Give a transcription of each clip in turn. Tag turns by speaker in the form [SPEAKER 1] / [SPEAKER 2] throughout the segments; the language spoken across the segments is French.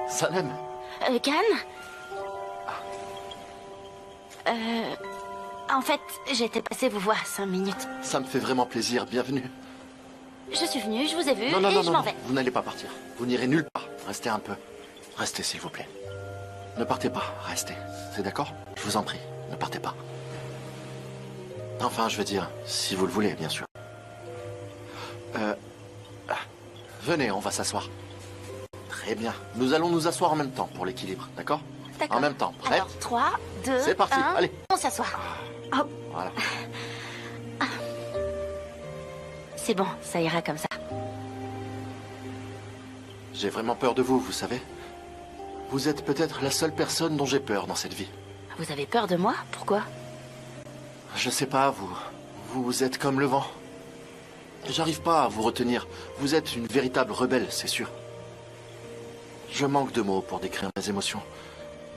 [SPEAKER 1] Salem.
[SPEAKER 2] Khan? En fait, j'étais passée vous voir 5 minutes.
[SPEAKER 1] Ça me fait vraiment plaisir, bienvenue.
[SPEAKER 2] Je suis venue, je vous ai vu,
[SPEAKER 1] Non, non,
[SPEAKER 2] et
[SPEAKER 1] non,
[SPEAKER 2] je
[SPEAKER 1] non,
[SPEAKER 2] m'en
[SPEAKER 1] non,
[SPEAKER 2] vais.
[SPEAKER 1] vous n'allez pas partir. Vous n'irez nulle part. Restez un peu. Restez, s'il vous plaît. Ne partez pas, restez. C'est d'accord? Je vous en prie, ne partez pas. Enfin, je veux dire, si vous le voulez, bien sûr. Venez, on va s'asseoir. Très bien. Nous allons nous asseoir en même temps pour l'équilibre, d'accord?
[SPEAKER 2] D'accord.
[SPEAKER 1] En même temps, prête?
[SPEAKER 2] Alors, 3, 2,
[SPEAKER 1] C'est parti,
[SPEAKER 2] 1,
[SPEAKER 1] allez.
[SPEAKER 2] on s'assoit. Hop.
[SPEAKER 1] Voilà.
[SPEAKER 2] C'est bon, ça ira comme ça.
[SPEAKER 1] J'ai vraiment peur de vous, vous savez. Vous êtes peut-être la seule personne dont j'ai peur dans cette vie.
[SPEAKER 2] Vous avez peur de moi? Pourquoi?
[SPEAKER 1] Je sais pas, vous êtes comme le vent. J'arrive pas à vous retenir. Vous êtes une véritable rebelle, c'est sûr. Je manque de mots pour décrire mes émotions.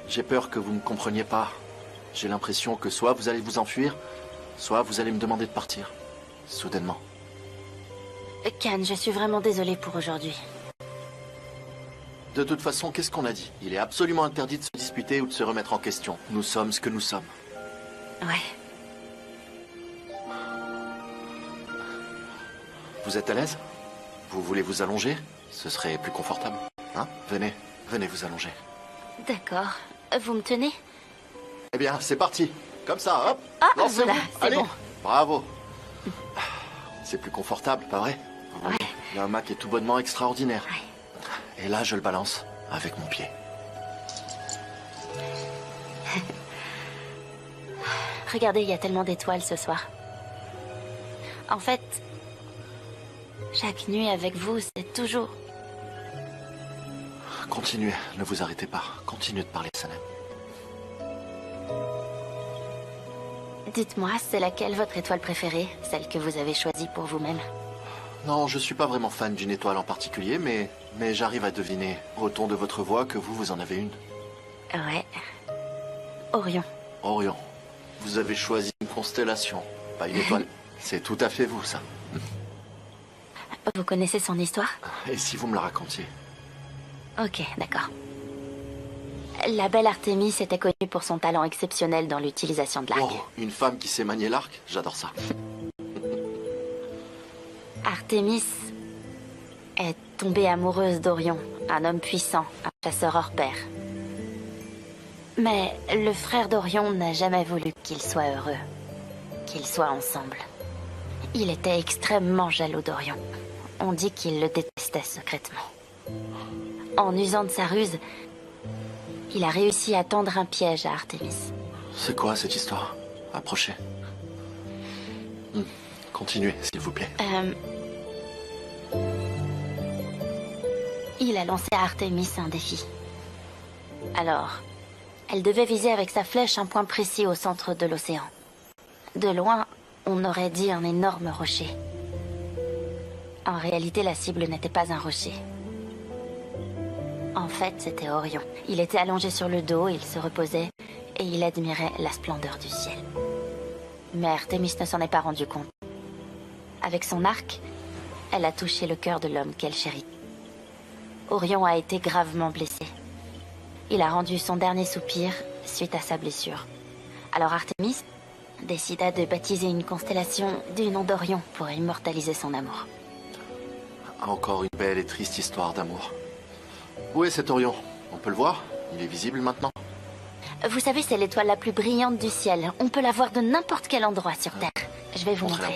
[SPEAKER 1] J'ai peur que vous me compreniez pas. J'ai l'impression que soit vous allez vous enfuir, soit vous allez me demander de partir. Soudainement.
[SPEAKER 2] Khan, je suis vraiment désolée pour aujourd'hui.
[SPEAKER 1] De toute façon, qu'est-ce qu'on a dit? Il est absolument interdit de se disputer ou de se remettre en question. Nous sommes ce que nous sommes.
[SPEAKER 2] Ouais.
[SPEAKER 1] Vous êtes à l'aise? Vous voulez vous allonger? Ce serait plus confortable. Hein? Venez, venez vous allonger.
[SPEAKER 2] D'accord. Vous me tenez?
[SPEAKER 1] Eh bien, c'est parti. Comme ça, hop.
[SPEAKER 2] Ah,
[SPEAKER 1] Lancez-vous.
[SPEAKER 2] voilà, c'est
[SPEAKER 1] Allez.
[SPEAKER 2] bon.
[SPEAKER 1] Bravo. C'est plus confortable, pas vrai?
[SPEAKER 2] Ouais.
[SPEAKER 1] Le hamac est tout bonnement extraordinaire.
[SPEAKER 2] Ouais.
[SPEAKER 1] Et là, je le balance avec mon pied.
[SPEAKER 2] Regardez, il y a tellement d'étoiles ce soir. En fait, chaque nuit avec vous, c'est toujours...
[SPEAKER 1] Continuez, ne vous arrêtez pas. Continuez de parler, Salem.
[SPEAKER 2] Dites-moi, c'est laquelle votre étoile préférée? Celle que vous avez choisie pour vous-même?
[SPEAKER 1] Non, je suis pas vraiment fan d'une étoile en particulier, mais j'arrive à deviner au ton de votre voix que vous en avez une.
[SPEAKER 2] Ouais. Orion.
[SPEAKER 1] Orion. Vous avez choisi une constellation, pas une étoile. C'est tout à fait vous, ça.
[SPEAKER 2] Vous connaissez son histoire?
[SPEAKER 1] Et si vous me la racontiez?
[SPEAKER 2] Ok, d'accord. La belle Artémis était connue pour son talent exceptionnel dans l'utilisation de l'arc.
[SPEAKER 1] Oh, une femme qui sait manier l'arc? J'adore ça.
[SPEAKER 2] Artémis est tombée amoureuse d'Orion, un homme puissant, un chasseur hors pair. Mais le frère d'Orion n'a jamais voulu qu'ils soient heureux, qu'ils soient ensemble. Il était extrêmement jaloux d'Orion. On dit qu'il le détestait secrètement. En usant de sa ruse, il a réussi à tendre un piège à Artémis.
[SPEAKER 1] C'est quoi cette histoire? Approchez. Continuez, s'il vous plaît.
[SPEAKER 2] Il a lancé à Artémis un défi. Alors, elle devait viser avec sa flèche un point précis au centre de l'océan. De loin, on aurait dit un énorme rocher. En réalité, la cible n'était pas un rocher. En fait, c'était Orion. Il était allongé sur le dos, il se reposait, et il admirait la splendeur du ciel. Mais Artémis ne s'en est pas rendu compte. Avec son arc, elle a touché le cœur de l'homme qu'elle chérit. Orion a été gravement blessé. Il a rendu son dernier soupir suite à sa blessure. Alors Artémis décida de baptiser une constellation du nom d'Orion pour immortaliser son amour.
[SPEAKER 1] Encore une belle et triste histoire d'amour. Où est cet Orion? On peut le voir? Il est visible maintenant?
[SPEAKER 2] Vous savez, c'est l'étoile la plus brillante du ciel. On peut la voir de n'importe quel endroit sur Terre. Je vais vous montrer.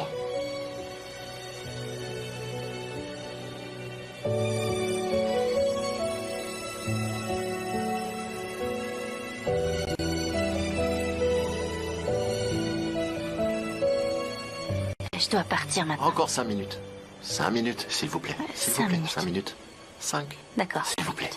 [SPEAKER 2] Je dois partir maintenant.
[SPEAKER 1] Encore 5 minutes. 5 minutes, s'il vous plaît. S'il vous
[SPEAKER 2] 5
[SPEAKER 1] plaît,
[SPEAKER 2] minutes.
[SPEAKER 1] 5 minutes. 5.
[SPEAKER 2] D'accord.
[SPEAKER 1] S'il vous plaît.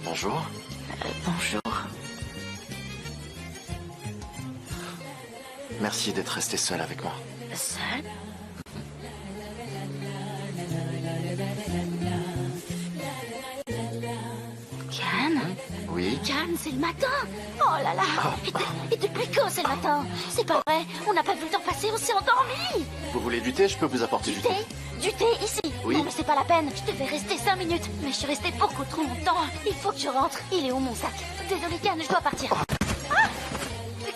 [SPEAKER 1] Bonjour.
[SPEAKER 2] Bonjour.
[SPEAKER 1] Merci d'être resté seul avec moi.
[SPEAKER 2] Seul? Can?
[SPEAKER 1] Oui.
[SPEAKER 2] Can, c'est le matin. Oh là là. Et depuis quand c'est le matin? C'est pas vrai. On n'a pas vu le temps passer, on s'est endormi.
[SPEAKER 1] Vous voulez du thé? Je peux vous apporter du thé.
[SPEAKER 2] Du thé, ici.
[SPEAKER 1] Oui.
[SPEAKER 2] Non, mais c'est pas la peine. Je devais rester 5 minutes. Mais je suis restée beaucoup trop longtemps. Il faut que je rentre. Il est où mon sac? Désolée, Can, je dois partir. Ah!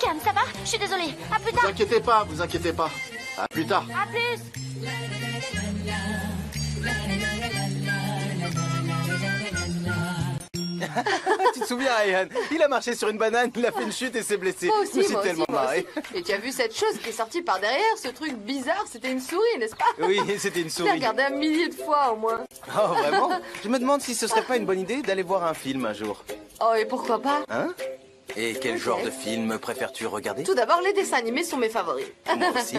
[SPEAKER 2] Can, ça va? Je suis désolée. À plus tard.
[SPEAKER 1] Vous inquiétez pas. À plus tard.
[SPEAKER 2] À plus.
[SPEAKER 3] Tu te souviens, Ryan? Il a marché sur une banane, il a fait une chute et s'est blessé.
[SPEAKER 4] Moi
[SPEAKER 3] Je me
[SPEAKER 4] aussi,
[SPEAKER 3] suis
[SPEAKER 4] moi
[SPEAKER 3] tellement
[SPEAKER 4] aussi, moi
[SPEAKER 3] marré.
[SPEAKER 4] aussi. Et tu as vu cette chose qui est sortie par derrière, ce truc bizarre? C'était une souris, n'est-ce pas?
[SPEAKER 3] Oui, c'était une
[SPEAKER 4] Je l'ai
[SPEAKER 3] souris.
[SPEAKER 4] regardé 1 millier de fois au moins.
[SPEAKER 3] Oh, vraiment? Je me demande si ce serait pas une bonne idée d'aller voir un film un jour.
[SPEAKER 4] Oh, et pourquoi pas?
[SPEAKER 3] Hein? Et quel
[SPEAKER 4] Ok.
[SPEAKER 3] genre de film préfères-tu regarder?
[SPEAKER 4] Tout d'abord, les dessins animés sont mes favoris.
[SPEAKER 3] Moi aussi.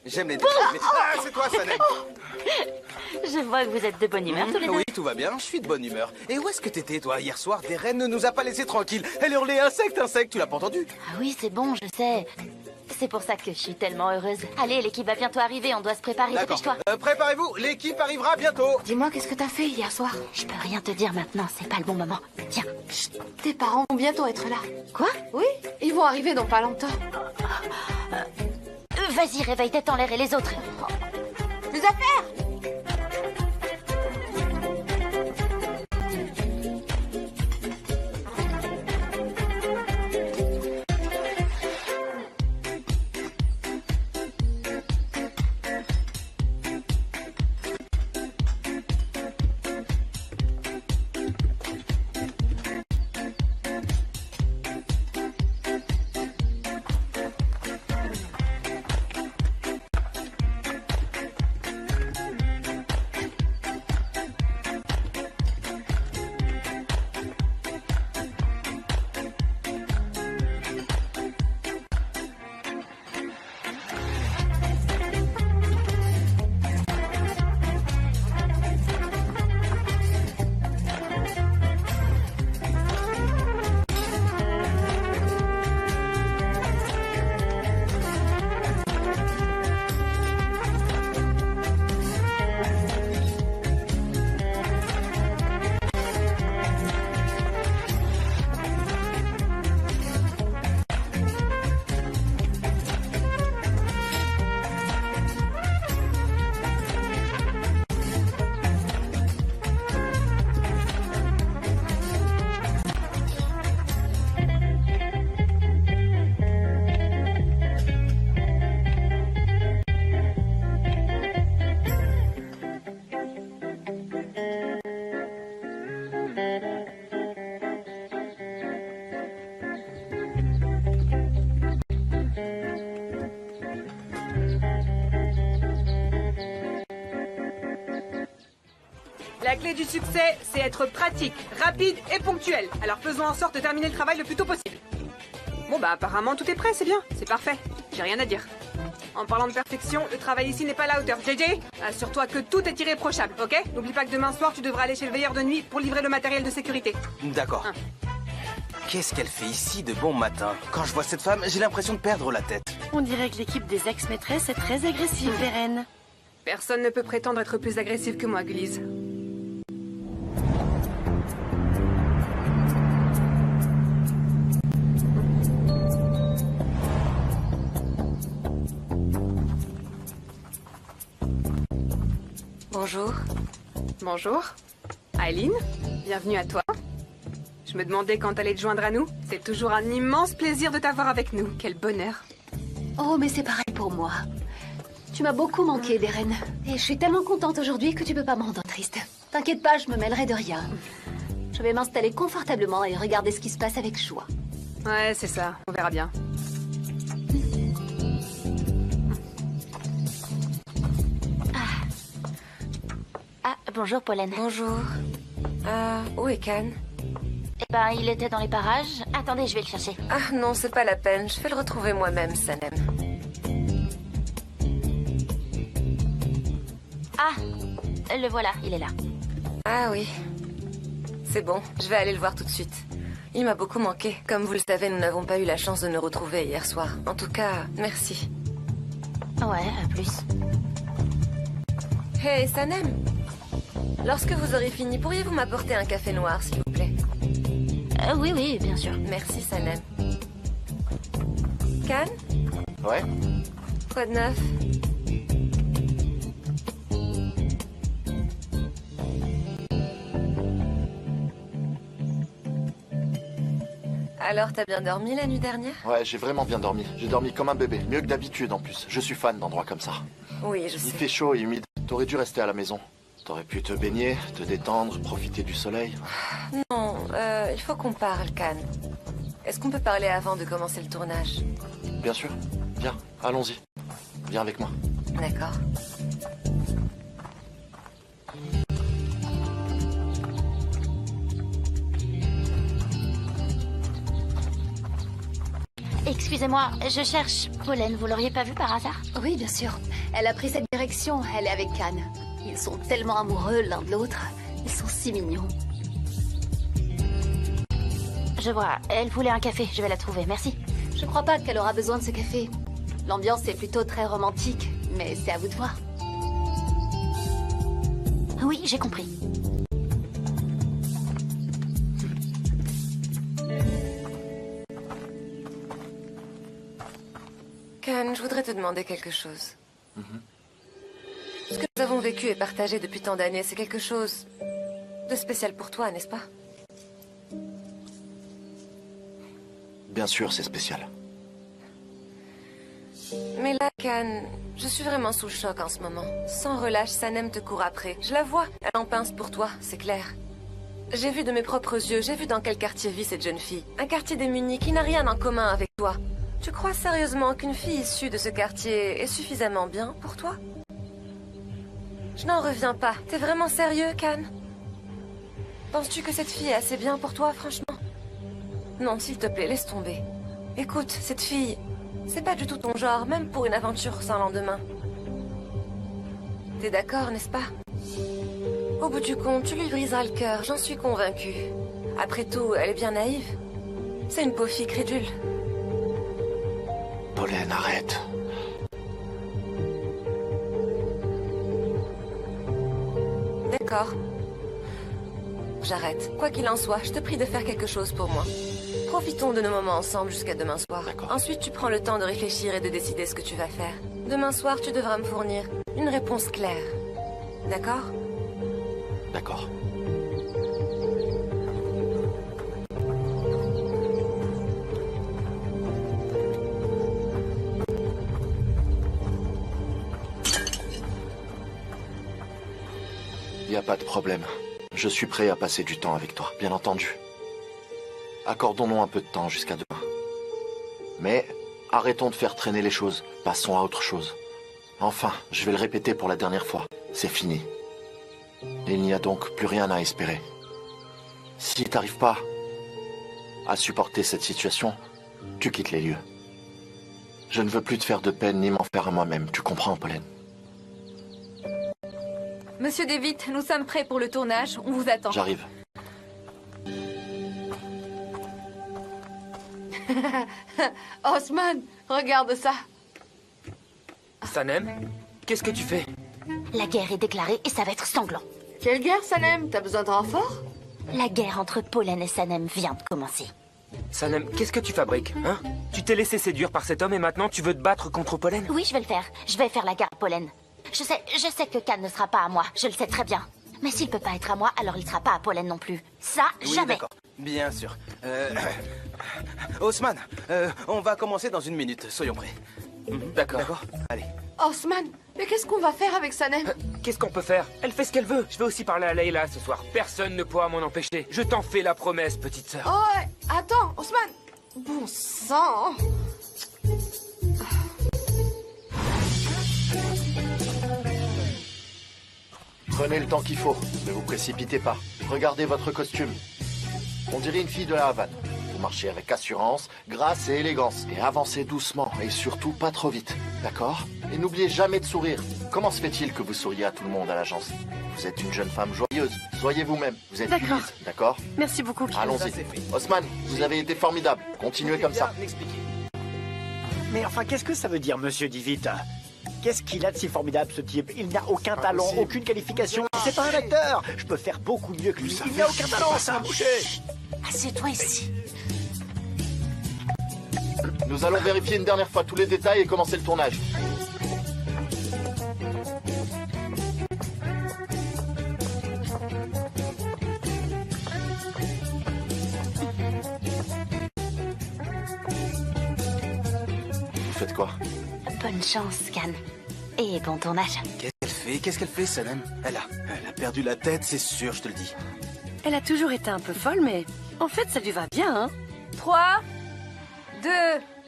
[SPEAKER 3] J'aime les dessins animés. Ah, c'est toi, Sanem.
[SPEAKER 2] Je vois que vous êtes de bonne humeur tous les deux.
[SPEAKER 3] Oui, tout va bien, je suis de bonne humeur. Et où est-ce que t'étais, toi, hier soir? Darren ne nous a pas laissé tranquilles. Elle hurlait insecte, insecte, tu l'as pas entendu?
[SPEAKER 2] Ah oui, c'est bon, je sais. C'est pour ça que je suis tellement heureuse. Allez, l'équipe va bientôt arriver, on doit se préparer,
[SPEAKER 3] D'accord.
[SPEAKER 2] dépêche-toi.
[SPEAKER 3] Préparez-vous, l'équipe arrivera bientôt.
[SPEAKER 4] Dis-moi, qu'est-ce que t'as fait hier soir?
[SPEAKER 2] Je peux rien te dire maintenant, c'est pas le bon moment. Tiens.
[SPEAKER 4] Tes parents vont bientôt être là.
[SPEAKER 2] Quoi?
[SPEAKER 4] Oui, ils vont arriver dans pas longtemps.
[SPEAKER 2] Vas-y, réveille tête en l'air et les autres.
[SPEAKER 4] Tes affaires!
[SPEAKER 5] La clé du succès, c'est être pratique, rapide et ponctuel. Alors faisons en sorte de terminer le travail le plus tôt possible. Bon bah apparemment tout est prêt, c'est bien, c'est parfait. J'ai rien à dire. En parlant de perfection, le travail ici n'est pas à la hauteur. JJ, assure-toi que tout est irréprochable, ok? N'oublie pas que demain soir, tu devras aller chez le veilleur de nuit pour livrer le matériel de sécurité.
[SPEAKER 3] D'accord.
[SPEAKER 5] Hein.
[SPEAKER 3] Qu'est-ce qu'elle fait ici de bon matin? Quand je vois cette femme, j'ai l'impression de perdre la tête.
[SPEAKER 6] On dirait que l'équipe des ex-maîtresses est très agressive, Darren.
[SPEAKER 5] Personne ne peut prétendre être plus agressif que moi, Gullize.
[SPEAKER 4] Bonjour.
[SPEAKER 5] Bonjour. Aileen, bienvenue à toi. Je me demandais quand t'allais te joindre à nous. C'est toujours un immense plaisir de t'avoir avec nous. Quel bonheur.
[SPEAKER 7] Oh, mais c'est pareil pour moi. Tu m'as beaucoup manqué, Darren. Et je suis tellement contente aujourd'hui que tu peux pas me rendre triste. T'inquiète pas, je me mêlerai de rien. Je vais m'installer confortablement et regarder ce qui se passe avec joie.
[SPEAKER 5] Ouais, c'est ça. On verra bien.
[SPEAKER 2] Ah, bonjour, Pollen.
[SPEAKER 8] Bonjour. Où est Can?
[SPEAKER 2] Eh ben, il était dans les parages. Attendez, je vais le chercher.
[SPEAKER 8] Ah non, c'est pas la peine. Je vais le retrouver moi-même, Sanem.
[SPEAKER 2] Ah, le voilà, il est là.
[SPEAKER 8] Ah oui. C'est bon, je vais aller le voir tout de suite. Il m'a beaucoup manqué. Comme vous le savez, nous n'avons pas eu la chance de nous retrouver hier soir. En tout cas, merci.
[SPEAKER 2] Ouais, à plus.
[SPEAKER 8] Hey, Sanem. Lorsque vous aurez fini, pourriez-vous m'apporter un café noir, s'il vous plaît?
[SPEAKER 2] Oui, oui, bien sûr.
[SPEAKER 8] Merci, Sanem. Khan?
[SPEAKER 1] Ouais?
[SPEAKER 8] Quoi de neuf? Alors, t'as bien dormi la nuit dernière?
[SPEAKER 1] Ouais, j'ai vraiment bien dormi. J'ai dormi comme un bébé. Mieux que d'habitude en plus. Je suis fan d'endroits comme ça.
[SPEAKER 8] Oui, je
[SPEAKER 1] Il
[SPEAKER 8] sais.
[SPEAKER 1] fait chaud et humide. T'aurais dû rester à la maison. T'aurais pu te baigner, te détendre, profiter du soleil.
[SPEAKER 8] Non, il faut qu'on parle, Khan. Est-ce qu'on peut parler avant de commencer le tournage?
[SPEAKER 1] Bien sûr. Viens, allons-y. Viens avec moi.
[SPEAKER 8] D'accord.
[SPEAKER 2] Excusez-moi, je cherche Pollen. Vous l'auriez pas vue par hasard?
[SPEAKER 7] Oui, bien sûr. Elle a pris cette direction. Elle est avec Khan. Ils sont tellement amoureux l'un de l'autre. Ils sont si mignons.
[SPEAKER 2] Je vois. Elle voulait un café. Je vais la trouver. Merci.
[SPEAKER 7] Je crois pas qu'elle aura besoin de ce café. L'ambiance est plutôt très romantique, mais c'est à vous de voir.
[SPEAKER 2] Oui, j'ai compris.
[SPEAKER 8] Khan, je voudrais te demander quelque chose. Ce que nous avons vécu et partagé depuis tant d'années, c'est quelque chose de spécial pour toi, n'est-ce pas?
[SPEAKER 1] Bien sûr, c'est spécial.
[SPEAKER 8] Mais là, Khan, je suis vraiment sous le choc en ce moment. Sans relâche, Sanem te court après. Je la vois, elle en pince pour toi, c'est clair. J'ai vu de mes propres yeux, j'ai vu dans quel quartier vit cette jeune fille. Un quartier démuni qui n'a rien en commun avec toi. Tu crois sérieusement qu'une fille issue de ce quartier est suffisamment bien pour toi? Je n'en reviens pas. T'es vraiment sérieux, Khan? Penses-tu que cette fille est assez bien pour toi, franchement? Non, s'il te plaît, laisse tomber. Écoute, cette fille, c'est pas du tout ton genre, même pour une aventure sans lendemain. T'es d'accord, n'est-ce pas? Au bout du compte, tu lui briseras le cœur, j'en suis convaincue. Après tout, elle est bien naïve. C'est une pauvre fille crédule.
[SPEAKER 1] Pollen, arrête.
[SPEAKER 8] D'accord. J'arrête. Quoi qu'il en soit, je te prie de faire quelque chose pour moi. Profitons de nos moments ensemble jusqu'à demain soir.
[SPEAKER 1] D'accord.
[SPEAKER 8] Ensuite, tu prends le temps de réfléchir et de décider ce que tu vas faire. Demain soir, tu devras me fournir une réponse claire. D'accord?
[SPEAKER 1] D'accord. Y a pas de problème. Je suis prêt à passer du temps avec toi, bien entendu. Accordons-nous un peu de temps jusqu'à demain. Mais arrêtons de faire traîner les choses. Passons à autre chose. Enfin, je vais le répéter pour la dernière fois. C'est fini. Il n'y a donc plus rien à espérer. Si t'arrives pas à supporter cette situation, tu quittes les lieux. Je ne veux plus te faire de peine ni m'en faire à moi-même. Tu comprends, Pollen?
[SPEAKER 4] Monsieur David, nous sommes prêts pour le tournage. On vous attend.
[SPEAKER 1] J'arrive.
[SPEAKER 4] Osman, regarde ça.
[SPEAKER 3] Sanem, qu'est-ce que tu fais?
[SPEAKER 2] La guerre est déclarée et ça va être sanglant.
[SPEAKER 4] Quelle guerre, Sanem? T'as besoin de renfort?
[SPEAKER 2] La guerre entre Pollen et Sanem vient de commencer.
[SPEAKER 3] Sanem, qu'est-ce que tu fabriques, hein? Tu t'es laissé séduire par cet homme et maintenant tu veux te battre contre Pollen?
[SPEAKER 2] Oui, je vais le faire. Je vais faire la guerre à Pollen. Je sais que Khan ne sera pas à moi. Je le sais très bien. Mais s'il peut pas être à moi, alors il sera pas à Pollen non plus. Ça,
[SPEAKER 3] Oui,
[SPEAKER 2] jamais.
[SPEAKER 3] d'accord. Bien sûr. Osman, on va commencer dans une minute. Soyons prêts. D'accord. D'accord. Allez.
[SPEAKER 4] Osman, mais qu'est-ce qu'on va faire avec Sanem?
[SPEAKER 3] Qu'est-ce qu'on peut faire? Elle fait ce qu'elle veut. Je vais aussi parler à Leila ce soir. Personne ne pourra m'en empêcher. Je t'en fais la promesse, petite sœur.
[SPEAKER 4] Oh, ouais. Attends, Osman. Bon sang.
[SPEAKER 1] Prenez le temps qu'il faut. Ne vous précipitez pas. Regardez votre costume. On dirait une fille de la Havane. Vous marchez avec assurance, grâce et élégance. Et avancez doucement et surtout pas trop vite. D'accord? Et n'oubliez jamais de sourire. Comment se fait-il que vous souriez à tout le monde à l'agence? Vous êtes une jeune femme joyeuse. Soyez vous-même. Vous êtes
[SPEAKER 6] D'accord.
[SPEAKER 1] Ulysse, d'accord?
[SPEAKER 6] Merci beaucoup, Kim.
[SPEAKER 1] Allons-y.
[SPEAKER 3] Ça, c'est fait.
[SPEAKER 1] Osman, vous avez été formidable. Continuez comme ça.
[SPEAKER 3] Bien m'expliquer.
[SPEAKER 9] Mais enfin, qu'est-ce que ça veut dire, monsieur Divit? Qu'est-ce qu'il a de si formidable, ce type? Il n'a aucun talent, aucune qualification. C'est pas un acteur. Je peux faire beaucoup mieux que lui. Il n'a aucun talent, c'est un boucher.
[SPEAKER 6] Assieds-toi ici.
[SPEAKER 1] Nous allons vérifier une dernière fois tous les détails et commencer le tournage. Vous faites quoi?
[SPEAKER 2] Bonne chance, Can. Et bon tournage.
[SPEAKER 3] Qu'est-ce qu'elle fait, Sanem? Elle a perdu la tête, c'est sûr, je te le dis.
[SPEAKER 6] Elle a toujours été un peu folle, mais en fait, ça lui va bien, hein.
[SPEAKER 8] 3, 2,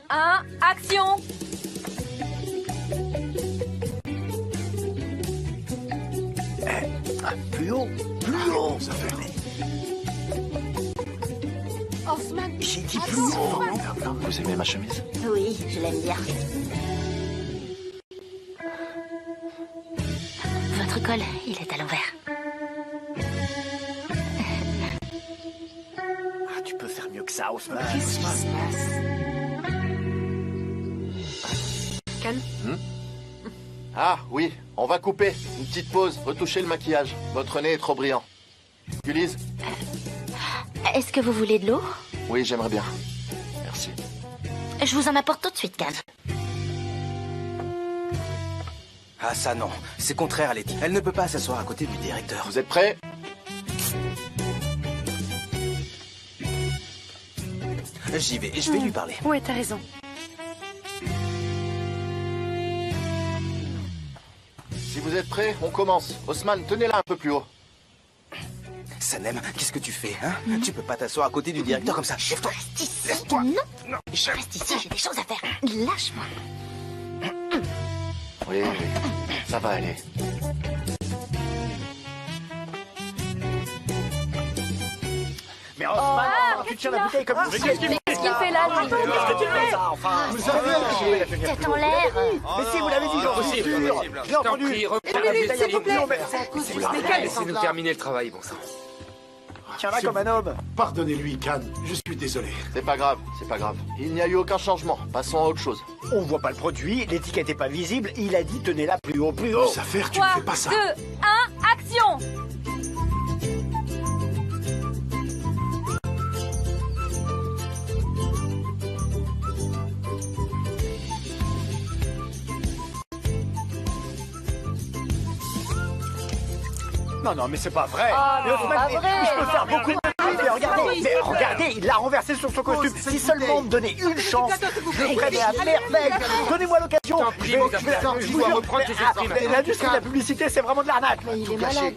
[SPEAKER 8] 1, action!
[SPEAKER 9] Plus haut, plus haut. Ça fait.
[SPEAKER 4] Hoffman.
[SPEAKER 9] J'ai dit plus haut.
[SPEAKER 1] Vous aimez ma chemise?
[SPEAKER 2] Oui, je l'aime bien. Votre col, il est à l'envers.
[SPEAKER 9] Ah, tu peux faire mieux que ça, Osman.
[SPEAKER 6] Qu'est-ce qui se passe? Can?
[SPEAKER 1] Ah, oui, on va couper. Une petite pause, retoucher le maquillage. Votre nez est trop brillant. Ulysse?
[SPEAKER 2] Est-ce que vous voulez de l'eau?
[SPEAKER 1] Oui, j'aimerais bien. Merci.
[SPEAKER 2] Je vous en apporte tout de suite, Can.
[SPEAKER 3] Ah ça non, c'est contraire à l'éthique. Elle ne peut pas s'asseoir à côté du directeur.
[SPEAKER 1] Vous êtes prêts?
[SPEAKER 3] J'y vais, je vais lui parler.
[SPEAKER 6] Ouais, t'as raison.
[SPEAKER 1] Si vous êtes prêts, on commence. Osman, tenez-la un peu plus haut.
[SPEAKER 3] Sanem, qu'est-ce que tu fais, hein? Tu peux pas t'asseoir à côté du directeur comme ça. Lève-toi. Lève-toi.
[SPEAKER 2] Non, je reste ici, j'ai des choses à faire. Lâche-moi.
[SPEAKER 1] Oui, oui, ça va aller.
[SPEAKER 9] Mais Osman, tu tiens la bouteille comme ça.
[SPEAKER 8] Qu'est-ce qu'il fait là, lui?
[SPEAKER 9] Qu'est-ce que tu fais ça, enfin? Vous savez,
[SPEAKER 2] Tête en l'air.
[SPEAKER 9] Mais si, vous l'avez dit, j'en suis sûr. Je l'ai entendu.
[SPEAKER 5] S'il vous plaît.
[SPEAKER 10] Laissez-nous terminer le travail, bon sang.
[SPEAKER 9] Tiens-la comme un homme.
[SPEAKER 11] Pardonnez-lui, Can. Je suis désolé.
[SPEAKER 1] C'est pas grave, c'est pas grave. Il n'y a eu aucun changement. Passons à autre chose.
[SPEAKER 9] On voit pas le produit, l'étiquette est pas visible. Il a dit tenez-la plus haut, plus haut.
[SPEAKER 11] Cette affaire, tu ne
[SPEAKER 8] 3,
[SPEAKER 11] fais pas ça.
[SPEAKER 8] 2, 1, action!
[SPEAKER 9] Non, non, mais c'est pas vrai.
[SPEAKER 8] Ah,
[SPEAKER 9] Mais
[SPEAKER 8] non,
[SPEAKER 9] Osman,
[SPEAKER 8] c'est pas vrai.
[SPEAKER 9] je peux faire beaucoup de mais regardez, il l'a renversé sur son costume. Si seulement on me donnait une chance, je le ferais à merveille. Donnez-moi l'occasion. Je vous jure, l'industrie de la publicité, c'est vraiment de l'arnaque.
[SPEAKER 4] Mais il est malade.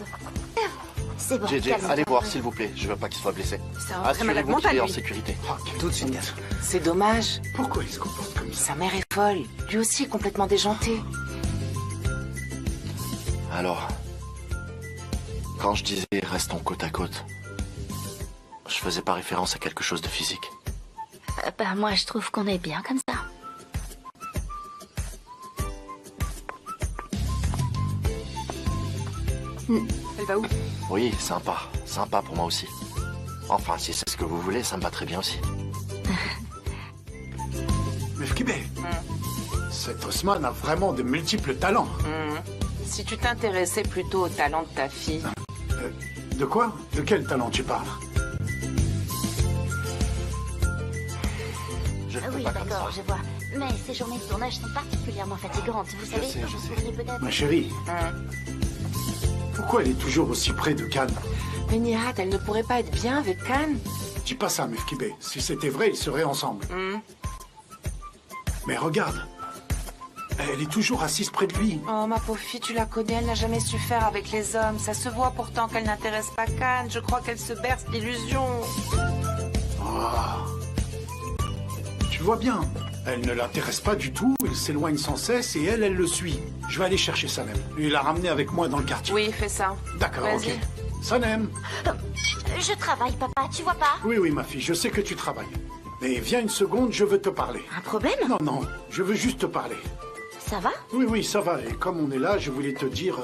[SPEAKER 2] C'est bon,
[SPEAKER 1] JJ,
[SPEAKER 2] calme-toi.
[SPEAKER 1] allez voir s'il vous plaît. Je veux pas qu'il soit blessé.
[SPEAKER 5] C'est un très malade
[SPEAKER 1] Assurez-vous qu'il
[SPEAKER 5] mental,
[SPEAKER 1] est en
[SPEAKER 5] lui.
[SPEAKER 1] sécurité.
[SPEAKER 3] Tout de suite, Kat.
[SPEAKER 10] C'est dommage.
[SPEAKER 11] Pourquoi il se comporte comme ça?
[SPEAKER 10] Sa mère est folle. Lui aussi est complètement déjanté.
[SPEAKER 1] Alors, quand je disais restons côte à côte, je faisais pas référence à quelque chose de physique.
[SPEAKER 2] Bah, moi, je trouve qu'on est bien comme ça.
[SPEAKER 5] Elle va où?
[SPEAKER 1] Oui, sympa. Sympa pour moi aussi. Enfin, si c'est ce que vous voulez, ça me va très bien aussi.
[SPEAKER 11] Mais Fkibé, cet Osman a vraiment de multiples talents.
[SPEAKER 10] Si tu t'intéressais plutôt au talent de ta fille.
[SPEAKER 11] De quoi? De quel talent tu parles?
[SPEAKER 1] Je ne peux
[SPEAKER 2] Oui,
[SPEAKER 1] pas comme ça.
[SPEAKER 2] d'accord, je vois. Mais ces journées de tournage sont particulièrement fatigantes. Vous savez,
[SPEAKER 1] sais, je
[SPEAKER 2] vous
[SPEAKER 1] sais.
[SPEAKER 2] pourriez peut-être...
[SPEAKER 11] Ma chérie, pourquoi elle est toujours aussi près de Can?
[SPEAKER 10] Mais Nihat, elle ne pourrait pas être bien avec Can.
[SPEAKER 11] Dis pas ça, Mefkibé. Si c'était vrai, ils seraient ensemble. Mais regarde, elle est toujours assise près de lui.
[SPEAKER 10] Oh, ma pauvre fille, tu la connais, elle n'a jamais su faire avec les hommes. Ça se voit pourtant qu'elle n'intéresse pas Can. Je crois qu'elle se berce d'illusions.
[SPEAKER 11] Tu vois bien, elle ne l'intéresse pas du tout, il s'éloigne sans cesse et elle le suit. Je vais aller chercher Sanem et la ramener avec moi dans le quartier.
[SPEAKER 10] Oui, fais ça.
[SPEAKER 11] D'accord, ok.
[SPEAKER 10] Vas-y.
[SPEAKER 11] Sanem.
[SPEAKER 2] Je travaille, papa, tu vois pas?
[SPEAKER 11] Oui, oui, ma fille, je sais que tu travailles. Mais viens une seconde, je veux te parler.
[SPEAKER 2] Un problème?
[SPEAKER 11] Non, non, je veux juste te parler.
[SPEAKER 2] Ça va?
[SPEAKER 11] Oui, oui, ça va. Et comme on est là, je voulais te dire...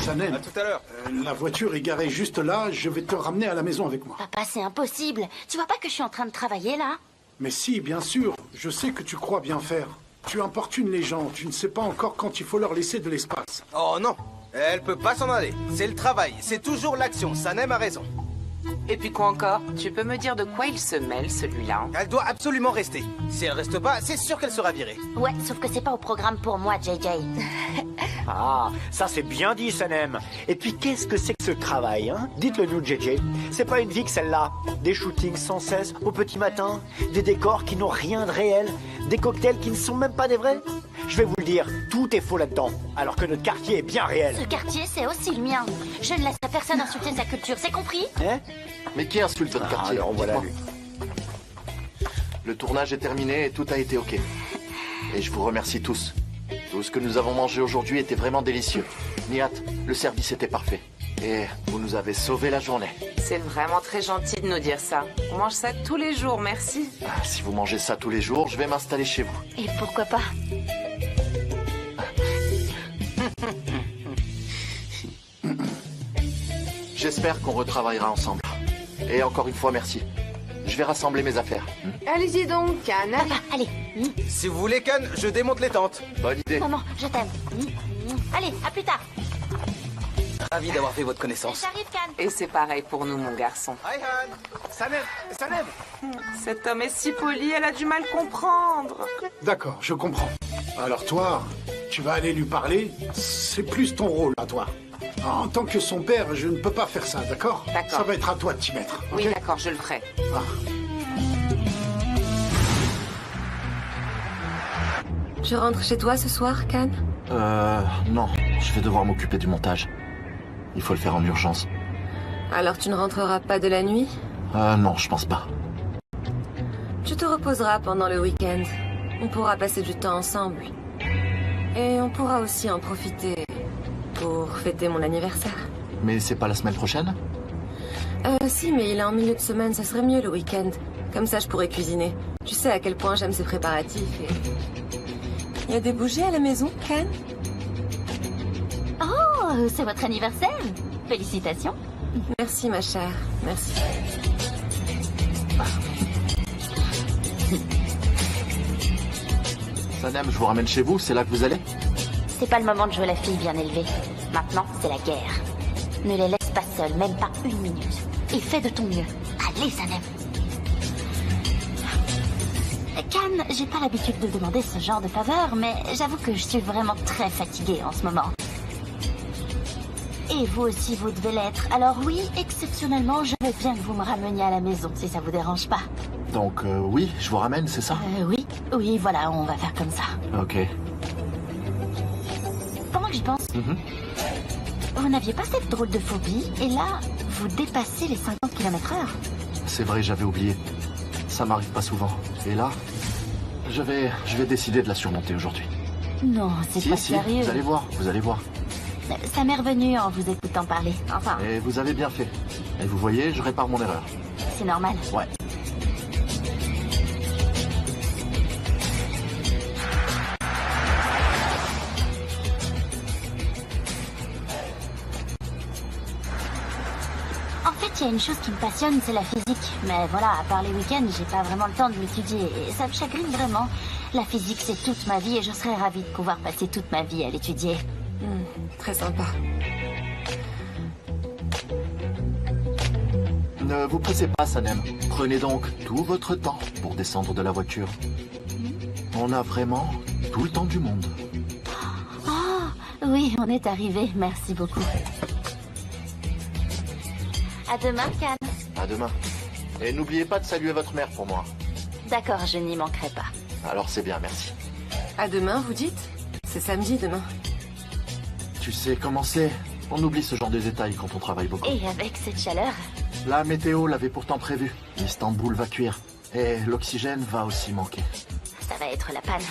[SPEAKER 11] Sanem.
[SPEAKER 3] À tout à l'heure.
[SPEAKER 11] La voiture est garée juste là, je vais te ramener à la maison avec moi.
[SPEAKER 2] Papa, c'est impossible. Tu vois pas que je suis en train de travailler, là?
[SPEAKER 11] Mais si, bien sûr. Je sais que tu crois bien faire. Tu importunes les gens. Tu ne sais pas encore quand il faut leur laisser de l'espace.
[SPEAKER 3] Oh non, elle peut pas s'en aller. C'est le travail, c'est toujours l'action. Sanem a raison.
[SPEAKER 10] Et puis quoi encore? Tu peux me dire de quoi il se mêle, celui-là?
[SPEAKER 3] Elle doit absolument rester. Si elle reste pas, c'est sûr qu'elle sera virée.
[SPEAKER 2] Ouais, sauf que c'est pas au programme pour moi, JJ.
[SPEAKER 9] Ah, ça c'est bien dit, Sanem. Et puis qu'est-ce que c'est que ce travail, hein? Dites-le nous, JJ. C'est pas une vie que celle-là. Des shootings sans cesse au petit matin, des décors qui n'ont rien de réel, des cocktails qui ne sont même pas des vrais. Je vais vous le dire, tout est faux là-dedans, alors que notre quartier est bien réel.
[SPEAKER 2] Ce quartier, c'est aussi le mien. Je ne laisserai personne insulter sa culture, c'est compris?
[SPEAKER 9] Hein?
[SPEAKER 1] Mais qui insulte votre quartier?
[SPEAKER 9] Alors voilà
[SPEAKER 1] Dites-moi.
[SPEAKER 9] lui.
[SPEAKER 1] Le tournage est terminé et tout a été ok. Et je vous remercie tous. Tout ce que nous avons mangé aujourd'hui était vraiment délicieux. Nihat, le service était parfait. Et vous nous avez sauvé la journée.
[SPEAKER 10] C'est vraiment très gentil de nous dire ça. On mange ça tous les jours, merci.
[SPEAKER 1] Ah, si vous mangez ça tous les jours, je vais m'installer chez vous.
[SPEAKER 2] Et pourquoi pas?
[SPEAKER 1] J'espère qu'on retravaillera ensemble. Et encore une fois, merci. Je vais rassembler mes affaires.
[SPEAKER 4] Allez-y donc, Can.
[SPEAKER 2] Papa, allez.
[SPEAKER 3] Si vous voulez, Can, je démonte les tentes.
[SPEAKER 1] Bonne idée.
[SPEAKER 2] Maman, je t'aime. Allez, à plus tard.
[SPEAKER 3] Ravi d'avoir fait votre connaissance.
[SPEAKER 2] J'arrive, Can.
[SPEAKER 10] Et c'est pareil pour nous, mon garçon.
[SPEAKER 3] Hi, Han. Sanem.
[SPEAKER 10] Cet homme est si poli, elle a du mal à comprendre.
[SPEAKER 11] D'accord, je comprends. Alors toi, tu vas aller lui parler. C'est plus ton rôle à toi. En tant que son père, je ne peux pas faire ça, d'accord?
[SPEAKER 10] D'accord.
[SPEAKER 11] Ça va être à toi de t'y mettre.
[SPEAKER 10] Oui,
[SPEAKER 11] ok?
[SPEAKER 10] d'accord, je le ferai.
[SPEAKER 11] Ah.
[SPEAKER 8] Je rentre chez toi ce soir, Can?
[SPEAKER 1] Non. Je vais devoir m'occuper du montage. Il faut le faire en urgence.
[SPEAKER 8] Alors tu ne rentreras pas de la nuit?
[SPEAKER 1] Non, je pense pas.
[SPEAKER 8] Tu te reposeras pendant le week-end. On pourra passer du temps ensemble. Et on pourra aussi en profiter pour fêter mon anniversaire.
[SPEAKER 1] Mais c'est pas la semaine prochaine?
[SPEAKER 8] Si, mais il est en milieu de semaine, ça serait mieux le week-end. Comme ça, je pourrais cuisiner. Tu sais à quel point j'aime ces préparatifs et... Il y a des bougies à la maison, Can?
[SPEAKER 2] Oh, c'est votre anniversaire. Félicitations.
[SPEAKER 8] Merci, ma chère. Merci.
[SPEAKER 1] Sanem, je vous ramène chez vous, c'est là que vous allez?
[SPEAKER 2] C'est pas le moment de jouer la fille bien élevée. Maintenant, c'est la guerre. Ne les laisse pas seuls, même pas une minute. Et fais de ton mieux. Allez, Sanem. Can, j'ai pas l'habitude de demander ce genre de faveur, mais j'avoue que je suis vraiment très fatiguée en ce moment. Et vous aussi, vous devez l'être. Alors oui, exceptionnellement, je veux bien que vous me rameniez à la maison, si ça vous dérange pas.
[SPEAKER 1] Donc, oui, je vous ramène, c'est ça?
[SPEAKER 2] Oui, voilà, on va faire comme ça.
[SPEAKER 1] Ok.
[SPEAKER 2] Pendant que j'y pense, vous n'aviez pas cette drôle de phobie, et là, vous dépassez les 50 km/h.
[SPEAKER 1] C'est vrai, j'avais oublié. Ça m'arrive pas souvent. Et là, je vais décider de la surmonter aujourd'hui.
[SPEAKER 2] Non, c'est pas sérieux.
[SPEAKER 1] vous allez voir.
[SPEAKER 2] Ça m'est revenu en vous écoutant parler. Enfin,
[SPEAKER 1] Et vous avez bien fait. Et vous voyez, je répare mon erreur.
[SPEAKER 2] c'est normal.
[SPEAKER 1] Ouais.
[SPEAKER 2] En fait, il y a une chose qui me passionne, c'est la physique. Mais voilà, à part les week-ends, j'ai pas vraiment le temps de l'étudier. Et ça me chagrine vraiment. La physique, c'est toute ma vie et je serais ravie de pouvoir passer toute ma vie à l'étudier.
[SPEAKER 8] Très sympa.
[SPEAKER 1] Ne vous pressez pas, Sanem. Prenez donc tout votre temps pour descendre de la voiture. On a vraiment tout le temps du monde.
[SPEAKER 2] Oh, oui, on est arrivé. Merci beaucoup. À demain, Can.
[SPEAKER 1] À demain. Et n'oubliez pas de saluer votre mère pour moi.
[SPEAKER 2] D'accord, je n'y manquerai pas.
[SPEAKER 1] Alors c'est bien, merci.
[SPEAKER 8] À demain, vous dites? C'est samedi demain.
[SPEAKER 1] Tu sais comment c'est. On oublie ce genre de détails quand on travaille beaucoup.
[SPEAKER 2] Et avec cette chaleur,
[SPEAKER 1] La météo l'avait pourtant prévu. Istanbul va cuire. Et l'oxygène va aussi manquer.
[SPEAKER 2] ça va être la panne.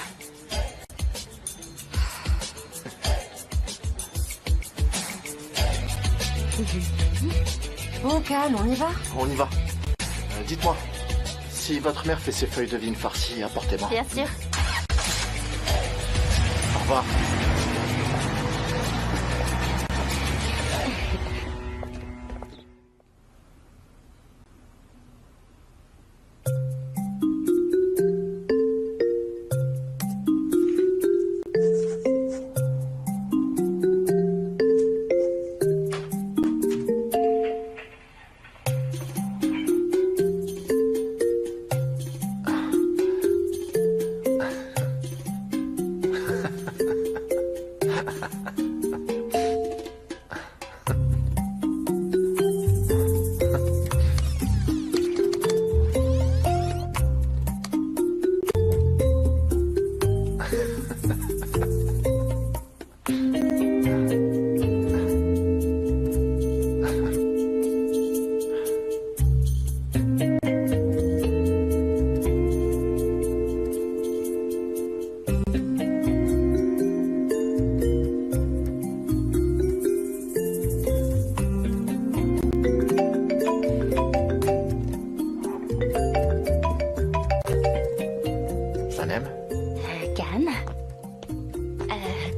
[SPEAKER 8] Bon, Can, on y va?
[SPEAKER 1] On y va. Dites-moi, si votre mère fait ses feuilles de vigne farcies, apportez-moi.
[SPEAKER 2] Bien sûr.
[SPEAKER 1] Au revoir.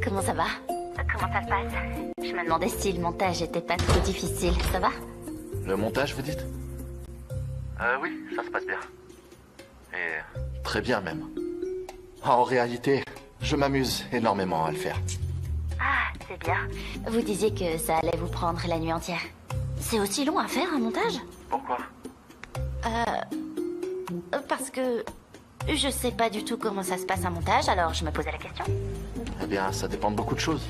[SPEAKER 2] Comment ça va? Comment ça se passe? Je me demandais si le montage était pas trop difficile. Ça va?
[SPEAKER 1] Le montage, vous dites? Oui, ça se passe bien. Et très bien même. En réalité, je m'amuse énormément à le faire.
[SPEAKER 2] Ah, c'est bien. Vous disiez que ça allait vous prendre la nuit entière. C'est aussi long à faire un montage?
[SPEAKER 1] Pourquoi?
[SPEAKER 2] Parce que je sais pas du tout comment ça se passe un montage, alors je me posais la question.
[SPEAKER 1] Eh bien, ça dépend de beaucoup de choses.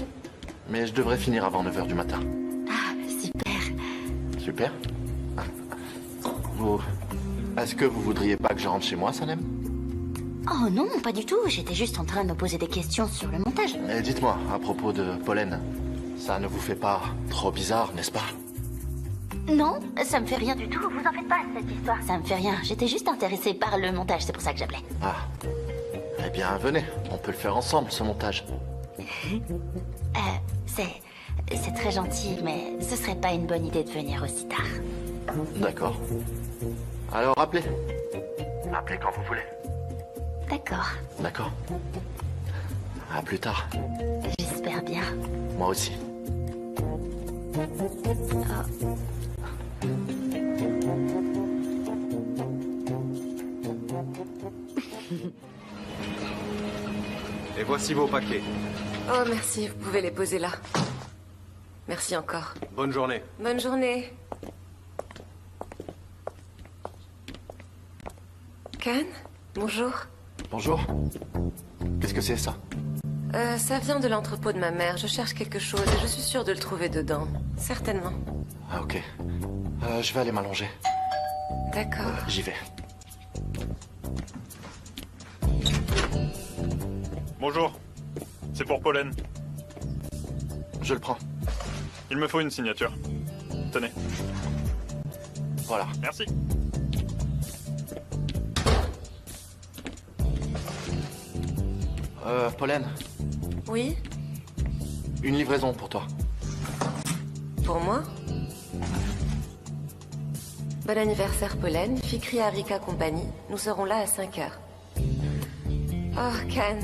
[SPEAKER 1] Mais je devrais finir avant 9h du matin.
[SPEAKER 2] Ah, super.
[SPEAKER 1] Super. Vous... Est-ce que vous voudriez pas que je rentre chez moi, Sanem?
[SPEAKER 2] Oh non, pas du tout. J'étais juste en train de me poser des questions sur le montage.
[SPEAKER 1] Et dites-moi, à propos de Pollen, ça ne vous fait pas trop bizarre, n'est-ce pas?
[SPEAKER 2] Non, ça me fait rien du tout. Vous en faites pas, cette histoire. Ça me fait rien. J'étais juste intéressée par le montage, c'est pour ça que j'appelais.
[SPEAKER 1] Ah. Eh bien, venez. On peut le faire ensemble, ce montage.
[SPEAKER 2] C'est très gentil, mais ce serait pas une bonne idée de venir aussi tard.
[SPEAKER 1] D'accord. Alors, appelez. Appelez quand vous voulez.
[SPEAKER 2] D'accord.
[SPEAKER 1] D'accord. À plus tard.
[SPEAKER 2] J'espère bien.
[SPEAKER 1] Moi aussi.
[SPEAKER 2] Oh.
[SPEAKER 3] Et voici vos paquets.
[SPEAKER 8] Oh, merci, vous pouvez les poser là. Merci encore.
[SPEAKER 3] Bonne journée.
[SPEAKER 8] Bonne journée. Can, bonjour.
[SPEAKER 1] Bonjour. Qu'est-ce que c'est, ça?
[SPEAKER 8] Ça vient de l'entrepôt de ma mère. Je cherche quelque chose et je suis sûre de le trouver dedans. Certainement.
[SPEAKER 1] Ah, ok. Je vais aller m'allonger.
[SPEAKER 8] D'accord.
[SPEAKER 1] J'y vais.
[SPEAKER 12] Bonjour. C'est pour Pollen.
[SPEAKER 1] Je le prends.
[SPEAKER 12] Il me faut une signature. Tenez.
[SPEAKER 1] Voilà.
[SPEAKER 12] Merci.
[SPEAKER 1] Pollen.
[SPEAKER 8] Oui?
[SPEAKER 1] Une livraison pour toi.
[SPEAKER 8] Pour moi? Bon anniversaire, Pollen. Fikri à Rika Compagnie. Nous serons là à 5h. Oh, Can.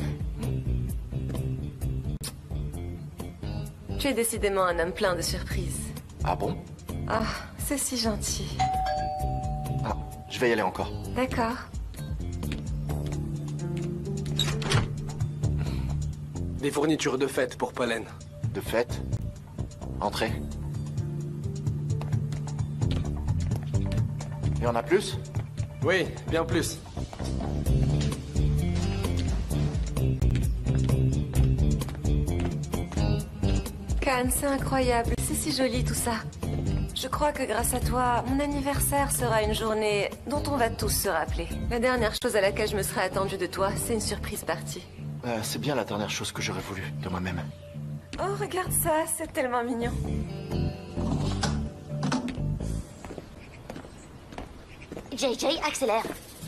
[SPEAKER 8] Tu es décidément un homme plein de surprises.
[SPEAKER 1] Ah bon?
[SPEAKER 8] Ah, c'est si gentil.
[SPEAKER 1] Ah, je vais y aller encore.
[SPEAKER 8] D'accord.
[SPEAKER 3] Des fournitures de fête pour Pollen.
[SPEAKER 1] De fête? Entrez. Il y en a plus?
[SPEAKER 3] Oui, bien plus.
[SPEAKER 8] Can, c'est incroyable. C'est si joli tout ça. Je crois que grâce à toi, mon anniversaire sera une journée dont on va tous se rappeler. La dernière chose à laquelle je me serais attendue de toi, c'est une surprise partie.
[SPEAKER 1] C'est bien la dernière chose que j'aurais voulu de moi-même.
[SPEAKER 8] Oh, regarde ça, c'est tellement mignon.
[SPEAKER 2] JJ, accélère.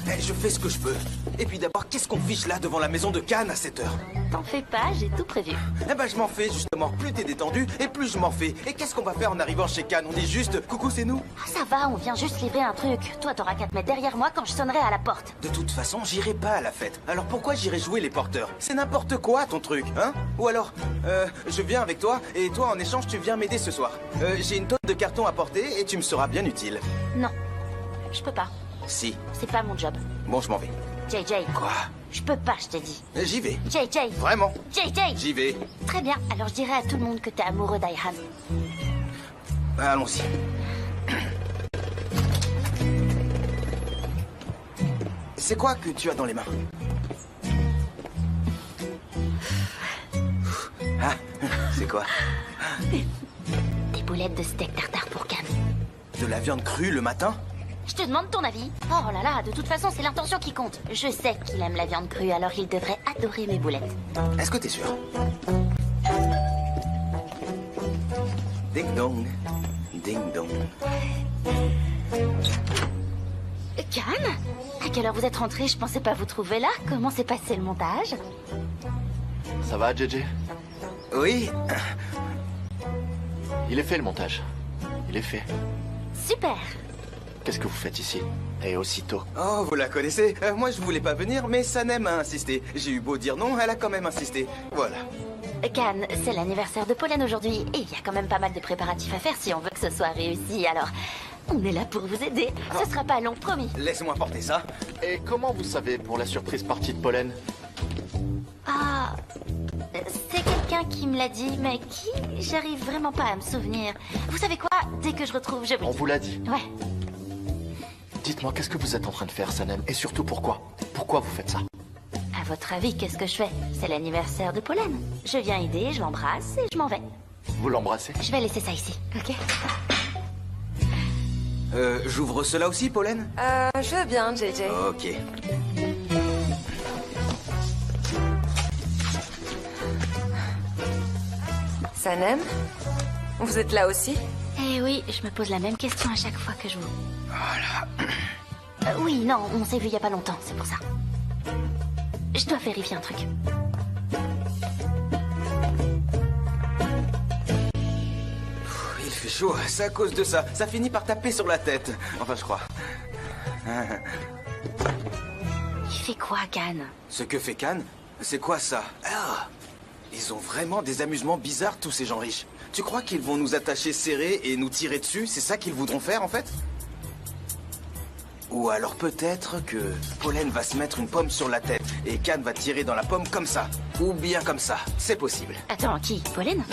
[SPEAKER 3] Je fais ce que je peux. Et puis d'abord, qu'est-ce qu'on fiche là devant la maison de Khan à cette heure?
[SPEAKER 2] T'en fais pas, j'ai tout prévu.
[SPEAKER 3] Eh ben je m'en fais justement. Plus t'es détendu et plus je m'en fais. Et qu'est-ce qu'on va faire en arrivant chez Khan? On dit juste coucou, c'est nous?
[SPEAKER 2] Ah, ça va, on vient juste livrer un truc. Toi, t'auras qu'à te mettre derrière moi quand je sonnerai à la porte.
[SPEAKER 3] De toute façon, j'irai pas à la fête. Alors pourquoi j'irai jouer les porteurs? C'est n'importe quoi ton truc, hein? Ou alors, je viens avec toi et toi en échange tu viens m'aider ce soir. J'ai une tonne de cartons à porter et tu me seras bien utile.
[SPEAKER 2] Non, je peux pas.
[SPEAKER 3] Si.
[SPEAKER 2] C'est pas mon job.
[SPEAKER 3] Bon, je m'en vais.
[SPEAKER 2] JJ.
[SPEAKER 3] Quoi?
[SPEAKER 2] Je peux pas, je t'ai dit.
[SPEAKER 3] J'y vais.
[SPEAKER 2] JJ.
[SPEAKER 3] Vraiment?
[SPEAKER 2] JJ.
[SPEAKER 3] J'y vais.
[SPEAKER 2] Très bien, alors je dirai à tout le monde que t'es amoureux d'Ayhan.
[SPEAKER 3] Allons-y. C'est quoi que tu as dans les mains? Ah, c'est quoi?
[SPEAKER 2] Des boulettes de steak tartare pour Khan.
[SPEAKER 3] De la viande crue le matin?
[SPEAKER 2] Je te demande ton avis. Oh là là, de toute façon, c'est l'intention qui compte. Je sais qu'il aime la viande crue, alors il devrait adorer mes boulettes.
[SPEAKER 3] Est-ce que t'es sûr? Ding dong. Ding dong.
[SPEAKER 2] Khan? À quelle heure vous êtes rentré? Je pensais pas vous trouver là. Comment s'est passé le montage?
[SPEAKER 1] Ça va, JJ?
[SPEAKER 3] Oui.
[SPEAKER 1] Il est fait le montage. Il est fait.
[SPEAKER 2] Super.
[SPEAKER 1] Qu'est-ce que vous faites ici? Et aussitôt?
[SPEAKER 3] Oh, vous la connaissez. Moi, je voulais pas venir, mais Sanem a insisté. J'ai eu beau dire non, elle a quand même insisté. Voilà.
[SPEAKER 2] Khan, c'est l'anniversaire de Pollen aujourd'hui. Et il y a quand même pas mal de préparatifs à faire si on veut que ce soit réussi. Alors, on est là pour vous aider. Ce sera pas long, promis.
[SPEAKER 3] Laisse-moi porter ça.
[SPEAKER 1] Et comment vous savez pour la surprise partie de Pollen?
[SPEAKER 2] Ah... C'est quelqu'un qui me l'a dit, mais qui? J'arrive vraiment pas à me souvenir. Vous savez quoi? Dès que je retrouve, je vous...
[SPEAKER 1] On vous l'a dit.
[SPEAKER 2] Ouais.
[SPEAKER 1] Dites-moi, qu'est-ce que vous êtes en train de faire, Sanem? Et surtout, pourquoi? Pourquoi vous faites ça?
[SPEAKER 2] À votre avis, qu'est-ce que je fais? C'est l'anniversaire de Pollen. Je viens aider, je l'embrasse et je m'en vais.
[SPEAKER 1] Vous l'embrassez?
[SPEAKER 2] Je vais laisser ça ici, ok?
[SPEAKER 3] J'ouvre cela aussi, Pollen?
[SPEAKER 8] Je veux bien, JJ.
[SPEAKER 3] Ok.
[SPEAKER 8] Sanem? Vous êtes là aussi?
[SPEAKER 2] Eh oui, je me pose la même question à chaque fois que je vous...
[SPEAKER 3] Voilà.
[SPEAKER 2] Oui, non, on s'est vu il y a pas longtemps, c'est pour ça. Je dois vérifier un truc.
[SPEAKER 3] Il fait chaud, c'est à cause de ça. Ça finit par taper sur la tête. Enfin, je crois.
[SPEAKER 2] Il fait quoi, Khan?
[SPEAKER 3] Ce que fait Khan? C'est quoi ça? Ah! Ils ont vraiment des amusements bizarres, tous ces gens riches. Tu crois qu'ils vont nous attacher serrés et nous tirer dessus? C'est ça qu'ils voudront faire, en fait? Ou alors peut-être que Pollen va se mettre une pomme sur la tête et Khan va tirer dans la pomme comme ça. Ou bien comme ça. C'est possible.
[SPEAKER 2] Attends, qui? Pollen?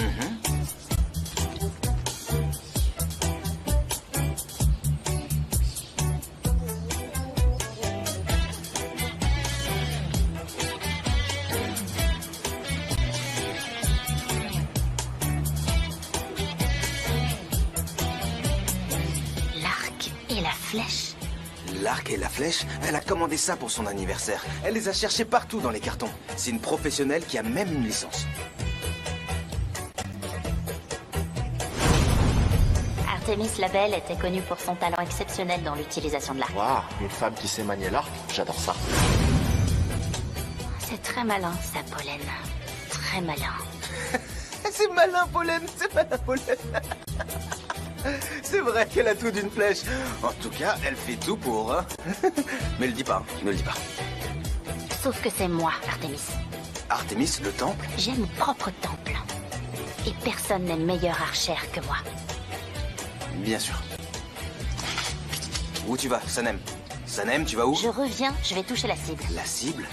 [SPEAKER 2] L'arc et la flèche.
[SPEAKER 3] L'arc et la flèche, elle a commandé ça pour son anniversaire. Elle les a cherchés partout dans les cartons. C'est une professionnelle qui a même une licence.
[SPEAKER 2] Artemis la Belle était connue pour son talent exceptionnel dans l'utilisation de l'arc.
[SPEAKER 1] Waouh, une femme qui sait manier l'arc, j'adore ça.
[SPEAKER 2] C'est très malin, ça, Pollen. Très malin.
[SPEAKER 3] C'est malin, Pollen, c'est malin, Pollen. C'est vrai qu'elle a tout d'une flèche. En tout cas, elle fait tout pour, hein. Mais le dis pas, ne le dis pas.
[SPEAKER 2] Sauf que c'est moi, Artemis.
[SPEAKER 3] Artemis, le temple?
[SPEAKER 2] J'ai mon propre temple. Et personne n'est meilleur archère que moi.
[SPEAKER 3] Bien sûr. Où tu vas, Sanem? Sanem, tu vas où?
[SPEAKER 2] Je reviens, je vais toucher la cible.
[SPEAKER 3] La cible?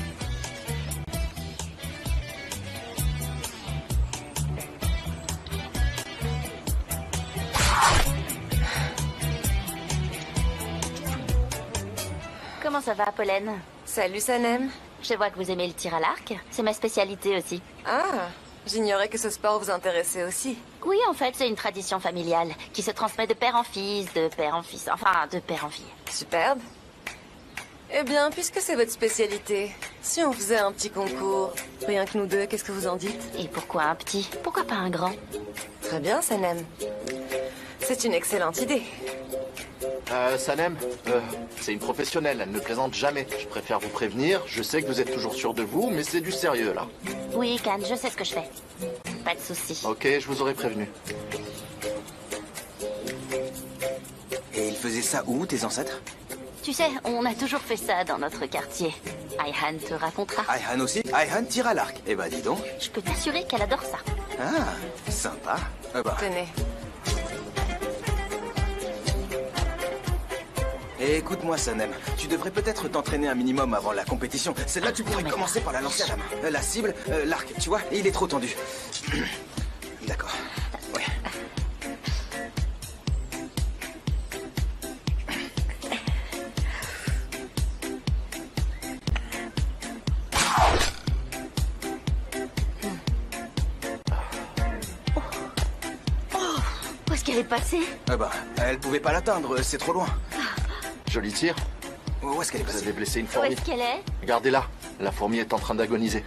[SPEAKER 2] Comment ça va, Pollen?
[SPEAKER 8] Salut, Sanem.
[SPEAKER 2] Je vois que vous aimez le tir à l'arc. C'est ma spécialité aussi.
[SPEAKER 8] Ah, j'ignorais que ce sport vous intéressait aussi.
[SPEAKER 2] Oui, en fait, c'est une tradition familiale qui se transmet de père en fils, de père en fils, enfin, de père en fille.
[SPEAKER 8] Superbe. Eh bien, puisque c'est votre spécialité, si on faisait un petit concours, rien que nous deux, qu'est-ce que vous en dites?
[SPEAKER 2] Et pourquoi un petit? Pourquoi pas un grand?
[SPEAKER 8] Très bien, Sanem. C'est une excellente idée.
[SPEAKER 1] Sanem, c'est une professionnelle, elle ne plaisante jamais. Je préfère vous prévenir, je sais que vous êtes toujours sûr de vous, mais c'est du sérieux, là.
[SPEAKER 2] Oui, Khan, je sais ce que je fais. Pas de souci.
[SPEAKER 1] Ok, je vous aurais prévenu.
[SPEAKER 3] Et ils faisaient ça où, tes ancêtres?
[SPEAKER 2] Tu sais, on a toujours fait ça dans notre quartier. Ayhan te racontera.
[SPEAKER 3] Ayhan aussi? Ayhan tire à l'arc. Eh ben, dis donc.
[SPEAKER 2] Je peux t'assurer qu'elle adore ça.
[SPEAKER 3] Ah, sympa.
[SPEAKER 8] Tenez.
[SPEAKER 3] Et écoute-moi, Sanem, tu devrais peut-être t'entraîner un minimum avant la compétition. Celle-là, tu pourrais commencer par la lancer à la main. La cible, l'arc, tu vois, il est trop tendu. D'accord. Ouais.
[SPEAKER 2] Où est-ce qu'elle est passée?
[SPEAKER 3] Elle pouvait pas l'atteindre, c'est trop loin.
[SPEAKER 1] Joli tir.
[SPEAKER 3] Où est-ce qu'elle est
[SPEAKER 1] Vous
[SPEAKER 3] passée?
[SPEAKER 1] avez blessé une
[SPEAKER 2] Où
[SPEAKER 1] fourmi.
[SPEAKER 2] est-ce qu'elle est?
[SPEAKER 1] Regardez-la, la fourmi est en train d'agoniser.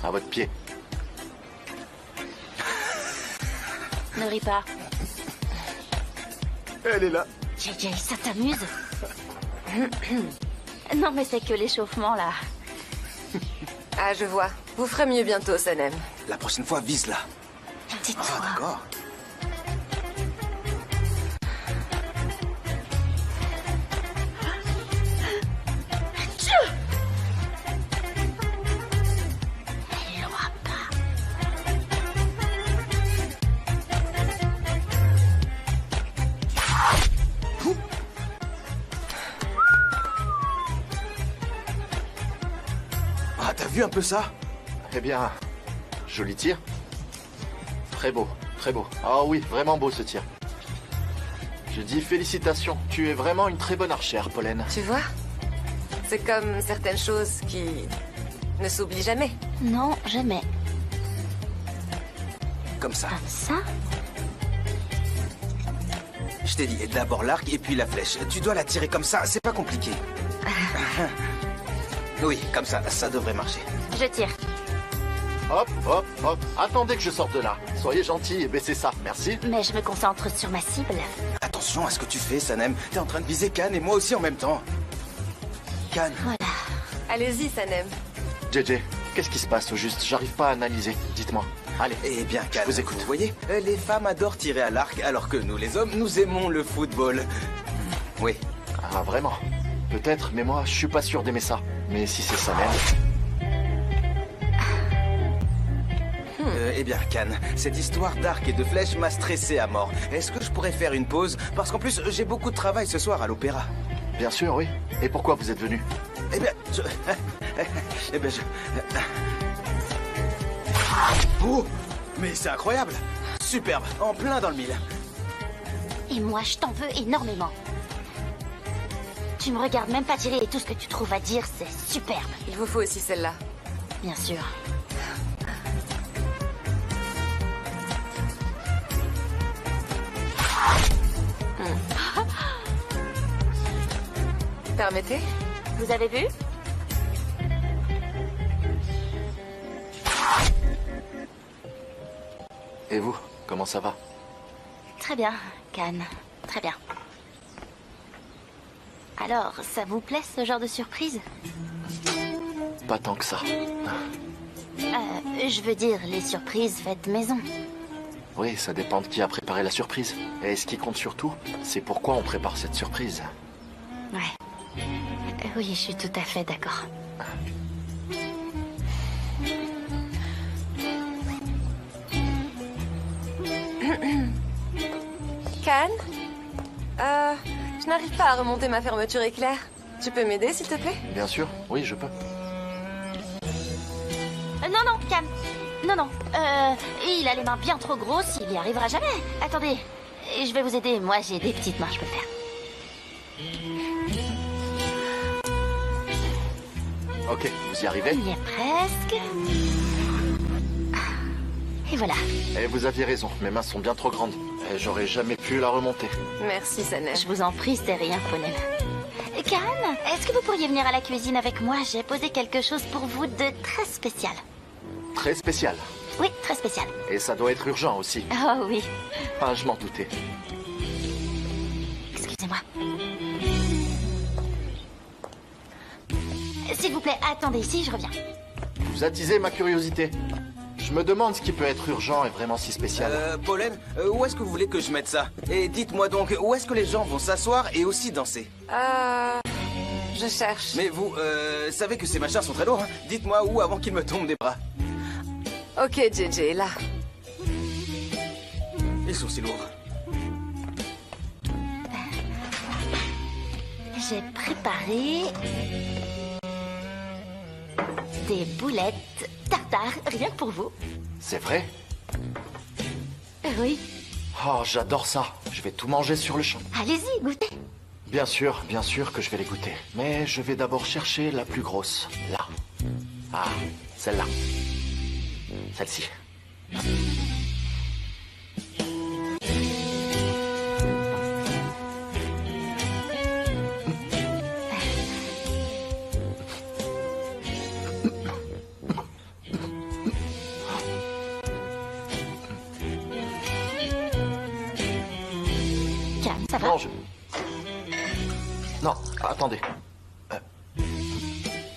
[SPEAKER 1] À votre pied.
[SPEAKER 2] Ne ris pas.
[SPEAKER 1] Elle est là.
[SPEAKER 2] JJ, ça t'amuse? Non, mais c'est que l'échauffement, là.
[SPEAKER 8] Ah, je vois. Vous ferez mieux bientôt, Sanem.
[SPEAKER 3] La prochaine fois, vise là.
[SPEAKER 2] Tais-toi.
[SPEAKER 3] Ah, d'accord.
[SPEAKER 2] Elle l'aura pas.
[SPEAKER 3] Ah, t'as vu un peu ça?
[SPEAKER 1] Eh bien, joli tir. Très beau, très beau. Ah oui, vraiment beau ce tir. Je dis félicitations, tu es vraiment une très bonne archère, Pollen.
[SPEAKER 8] Tu vois? C'est comme certaines choses qui ne s'oublient jamais.
[SPEAKER 2] Non, jamais.
[SPEAKER 3] Comme ça.
[SPEAKER 2] Comme ça?
[SPEAKER 3] Je t'ai dit, d'abord l'arc et puis la flèche. Tu dois la tirer comme ça, c'est pas compliqué. Oui, comme ça, ça devrait marcher.
[SPEAKER 2] Je tire.
[SPEAKER 1] Hop, hop, hop. Attendez que je sorte de là. Soyez gentil et baissez ça, merci.
[SPEAKER 2] Mais je me concentre sur ma cible.
[SPEAKER 3] Attention à ce que tu fais, Sanem. T'es en train de viser Khan et moi aussi en même temps. Khan.
[SPEAKER 2] Voilà.
[SPEAKER 8] Allez-y, Sanem.
[SPEAKER 1] JJ, qu'est-ce qui se passe au juste? J'arrive pas à analyser. Dites-moi. Allez.
[SPEAKER 3] Eh bien, Khan,
[SPEAKER 1] je vous écoute.
[SPEAKER 3] Vous voyez, les femmes adorent tirer à l'arc, alors que nous, les hommes, nous aimons le football. Oui.
[SPEAKER 1] Ah, vraiment? Peut-être, mais moi, je suis pas sûr d'aimer ça. Mais si c'est ça même...
[SPEAKER 3] Eh bien, Khan, cette histoire d'arc et de flèche m'a stressé à mort. Est-ce que je pourrais faire une pause? Parce qu'en plus, j'ai beaucoup de travail ce soir à l'opéra.
[SPEAKER 1] Bien sûr, oui. Et pourquoi vous êtes venu?
[SPEAKER 3] Eh bien, Eh bien, Oh! Mais c'est incroyable! Superbe, en plein dans le mille.
[SPEAKER 2] Et moi, je t'en veux énormément. Tu me regardes même pas tirer et tout ce que tu trouves à dire, c'est superbe.
[SPEAKER 8] Il vous faut aussi celle-là.
[SPEAKER 2] Bien sûr.
[SPEAKER 8] Permettez?
[SPEAKER 2] Vous avez vu?
[SPEAKER 1] Et vous, comment ça va?
[SPEAKER 2] Très bien, Khan. Très bien. Alors, ça vous plaît ce genre de surprise?
[SPEAKER 1] Pas tant que ça.
[SPEAKER 2] Je veux dire, les surprises faites maison.
[SPEAKER 1] Oui, ça dépend de qui a préparé la surprise. Et ce qui compte surtout, c'est pourquoi on prépare cette surprise.
[SPEAKER 2] Ouais. Oui, je suis tout à fait d'accord.
[SPEAKER 8] Khan? Je n'arrive pas à remonter ma fermeture éclair. Tu peux m'aider, s'il te plaît?
[SPEAKER 1] Bien sûr, oui, je peux.
[SPEAKER 2] Non, non, Khan. Non, non. Il a les mains bien trop grosses, il y arrivera jamais. Attendez, je vais vous aider. Moi, j'ai des petites mains, je peux le faire.
[SPEAKER 1] Ok, vous y arrivez?
[SPEAKER 2] On y est presque. Et voilà.
[SPEAKER 1] Et vous aviez raison, mes mains sont bien trop grandes. Et j'aurais jamais pu la remonter.
[SPEAKER 8] Merci, Sanem.
[SPEAKER 2] Je vous en prie, c'est rien, Pollen. Khan, est-ce que vous pourriez venir à la cuisine avec moi? J'ai posé quelque chose pour vous de très spécial.
[SPEAKER 1] Très spécial.
[SPEAKER 2] Oui, très spécial.
[SPEAKER 1] Et ça doit être urgent aussi.
[SPEAKER 2] Oh oui.
[SPEAKER 1] Ah, je m'en doutais.
[SPEAKER 2] Excusez. S'il vous plaît, attendez ici, je reviens.
[SPEAKER 1] Vous attisez ma curiosité. Je me demande ce qui peut être urgent et vraiment si spécial.
[SPEAKER 3] Pollen, où est-ce que vous voulez que je mette ça? Et dites-moi donc, où est-ce que les gens vont s'asseoir et aussi danser?
[SPEAKER 8] Je cherche.
[SPEAKER 3] Mais vous, savez que ces machins sont très lourds, hein? Dites-moi où avant qu'ils me tombent des bras.
[SPEAKER 8] Ok, JJ, là.
[SPEAKER 3] Ils sont si lourds.
[SPEAKER 2] J'ai préparé des boulettes tartare, rien que pour vous.
[SPEAKER 1] C'est vrai?
[SPEAKER 2] Oui.
[SPEAKER 1] Oh, j'adore ça. Je vais tout manger sur le champ.
[SPEAKER 2] Allez-y, goûtez.
[SPEAKER 1] Bien sûr que je vais les goûter. Mais je vais d'abord chercher la plus grosse. Là. Ah, celle-là. Celle-ci.
[SPEAKER 2] Calme, ça va?
[SPEAKER 1] Non, Non, attendez.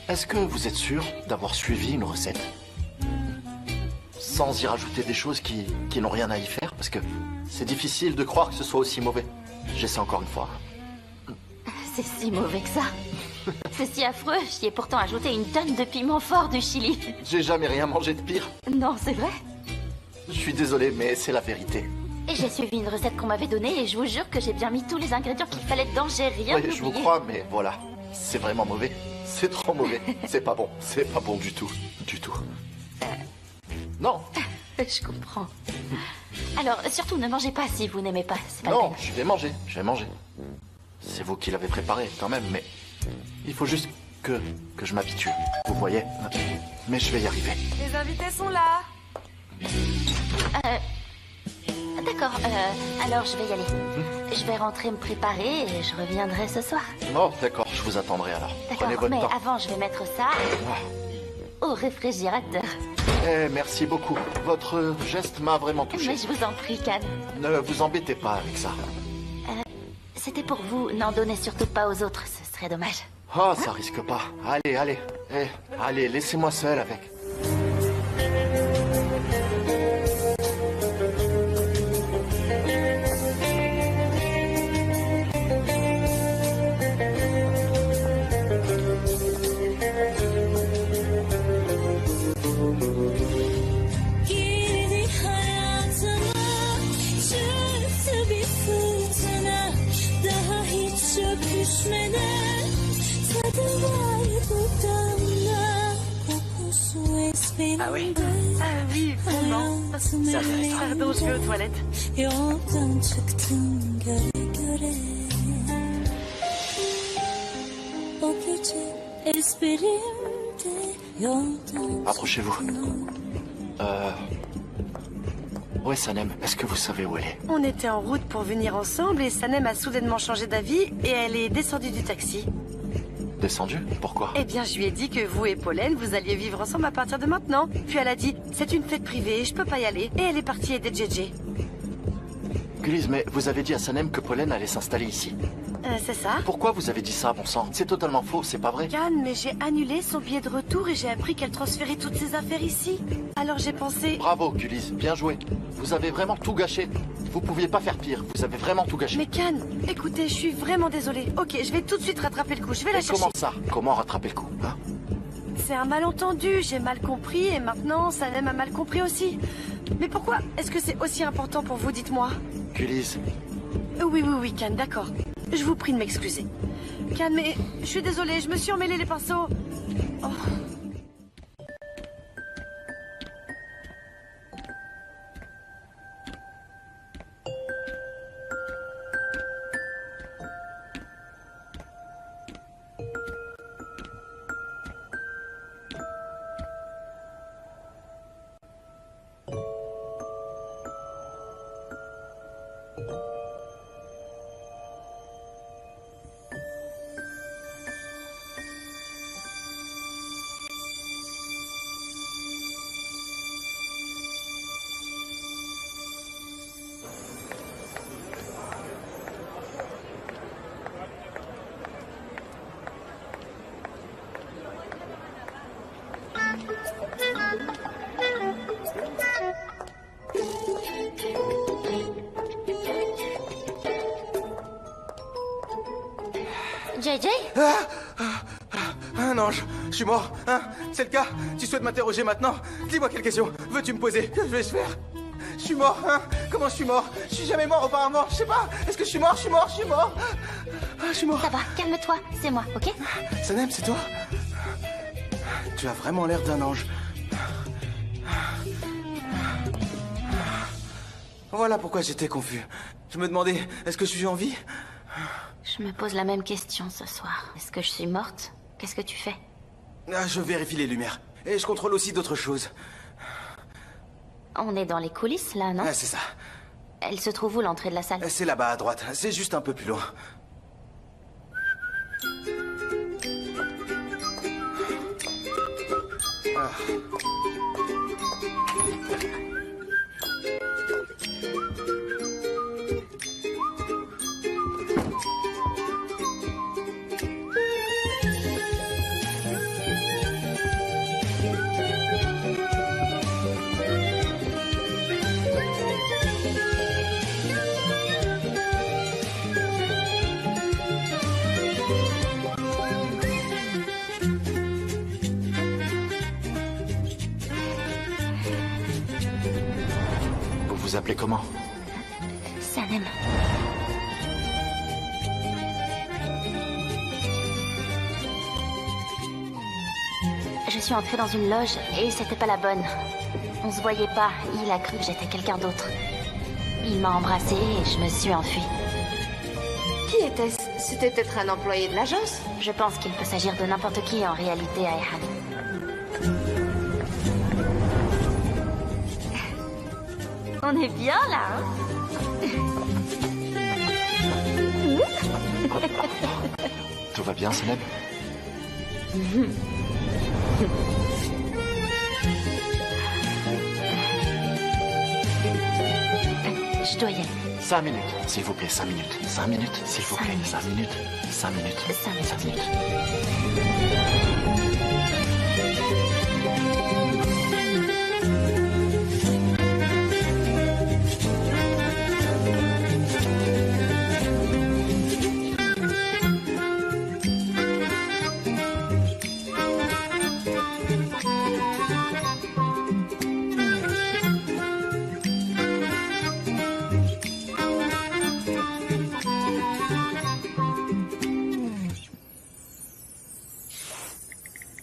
[SPEAKER 1] Est-ce que vous êtes sûr d'avoir suivi une recette? Sans y rajouter des choses qui n'ont rien à y faire? Parce que c'est difficile de croire que ce soit aussi mauvais. J'essaie encore une fois.
[SPEAKER 2] C'est si mauvais que ça. C'est si affreux. J'y ai pourtant ajouté une tonne de piment fort du Chili.
[SPEAKER 1] J'ai jamais rien mangé de pire.
[SPEAKER 2] Non, c'est vrai.
[SPEAKER 1] Je suis désolé, mais c'est la vérité.
[SPEAKER 2] Et j'ai suivi une recette qu'on m'avait donnée et je vous jure que j'ai bien mis tous les ingrédients qu'il fallait dedans. J'ai rien oublié.
[SPEAKER 1] Oui, je vous crois, mais voilà. C'est vraiment mauvais. C'est trop mauvais. C'est pas bon. C'est pas bon du tout. Du tout. Non.
[SPEAKER 2] Je comprends. Alors, surtout, ne mangez pas si vous n'aimez pas. C'est pas la
[SPEAKER 1] Non,
[SPEAKER 2] peine.
[SPEAKER 1] je vais manger. Je vais manger. C'est vous qui l'avez préparé quand même, mais il faut juste que je m'habitue. Vous voyez? Mais je vais y arriver.
[SPEAKER 8] Les invités sont là.
[SPEAKER 2] D'accord, alors je vais y aller. Je vais rentrer me préparer et je reviendrai ce soir.
[SPEAKER 1] Oh, d'accord, je vous attendrai alors. Prenez
[SPEAKER 2] D'accord,
[SPEAKER 1] votre
[SPEAKER 2] mais
[SPEAKER 1] temps.
[SPEAKER 2] avant, je vais mettre ça au réfrigérateur.
[SPEAKER 1] Eh, merci beaucoup. Votre geste m'a vraiment touché.
[SPEAKER 2] Mais je vous en prie, Can.
[SPEAKER 1] Ne vous embêtez pas avec ça.
[SPEAKER 2] C'était pour vous. N'en donnez surtout pas aux autres, ce serait dommage.
[SPEAKER 1] Oh, ça risque pas. Allez, allez. Eh, allez, laissez-moi seul avec.
[SPEAKER 13] Girdi hayatıma çıktı bir fırtına. Daha hiç öpüşmeden tadı var dudağımda. Kokusu ezberimde. Hayatımın
[SPEAKER 6] Pardon, je vais aux toilettes.
[SPEAKER 13] Yoldan çıktım göre göre. O gece ezberimde yoldan
[SPEAKER 1] Approchez-vous. Où est Sanem? Est-ce que vous savez où elle est?
[SPEAKER 6] On était en route pour venir ensemble et Sanem a soudainement changé d'avis et elle est descendue du taxi.
[SPEAKER 1] Descendu? Pourquoi?
[SPEAKER 6] Eh bien, je lui ai dit que vous et Pollen, vous alliez vivre ensemble à partir de maintenant. Puis elle a dit, c'est une fête privée, je peux pas y aller. Et elle est partie aider JJ.
[SPEAKER 1] Gullies, mais vous avez dit à Sanem que Pollen allait s'installer ici.
[SPEAKER 6] C'est ça?
[SPEAKER 1] Pourquoi vous avez dit ça, bon sang? C'est totalement faux, c'est pas vrai?
[SPEAKER 6] Cannes, mais j'ai annulé son billet de retour et j'ai appris qu'elle transférait toutes ses affaires ici. Alors j'ai pensé...
[SPEAKER 1] Bravo, Gullies, bien joué. Vous avez vraiment tout gâché. Vous pouviez pas faire pire, vous avez vraiment tout gâché.
[SPEAKER 6] Mais Cannes, écoutez, je suis vraiment désolée. Ok, je vais tout de suite rattraper le coup, je vais la
[SPEAKER 1] Et
[SPEAKER 6] chercher.
[SPEAKER 1] comment ça? Comment rattraper le coup, hein?
[SPEAKER 6] C'est un malentendu, j'ai mal compris et maintenant Sanem a mal compris aussi. Mais pourquoi est-ce que c'est aussi important pour vous, dites-moi?
[SPEAKER 1] Gullies,
[SPEAKER 6] Oui, Cannes, d'accord. Je vous prie de m'excuser. Cannes, mais je suis désolée, je me suis emmêlé les pinceaux. Oh.
[SPEAKER 2] JJ?
[SPEAKER 3] Un ange, je suis mort, hein? C'est le cas? Tu souhaites m'interroger maintenant? Dis-moi quelle question veux-tu me poser? Que vais-je faire? Je suis mort, hein? Comment je suis mort? Je suis jamais mort auparavant, je sais pas. Est-ce que je suis mort? Je suis mort, je suis mort. Je suis mort.
[SPEAKER 2] Ça va, calme-toi, c'est moi, ok?
[SPEAKER 3] Sanem, c'est toi? Tu as vraiment l'air d'un ange. Voilà pourquoi j'étais confus. Je me demandais, est-ce que je suis en vie?
[SPEAKER 2] Je me pose la même question ce soir. Est-ce que je suis morte? Qu'est-ce que tu fais?
[SPEAKER 3] Je vérifie les lumières. Et je contrôle aussi d'autres choses.
[SPEAKER 2] On est dans les coulisses, là, non?
[SPEAKER 3] C'est ça.
[SPEAKER 2] Elle se trouve où, l'entrée de la salle?
[SPEAKER 3] C'est là-bas, à droite. C'est juste un peu plus loin.
[SPEAKER 1] Vous vous appelez comment?
[SPEAKER 2] Sanem. Je suis entrée dans une loge et c'était pas la bonne. On se voyait pas, il a cru que j'étais quelqu'un d'autre. Il m'a embrassée et je me suis enfuie.
[SPEAKER 14] Qui était-ce? C'était peut-être un employé de l'agence?
[SPEAKER 2] Je pense qu'il peut s'agir de n'importe qui en réalité à Ehan. On est bien là, hein?
[SPEAKER 1] Tout va bien, Sanem?
[SPEAKER 2] Je dois y aller.
[SPEAKER 1] 5 minutes, s'il vous plaît, 5 minutes. 5 minutes, s'il vous plaît, 5 minutes. 5 minutes. 5 minutes.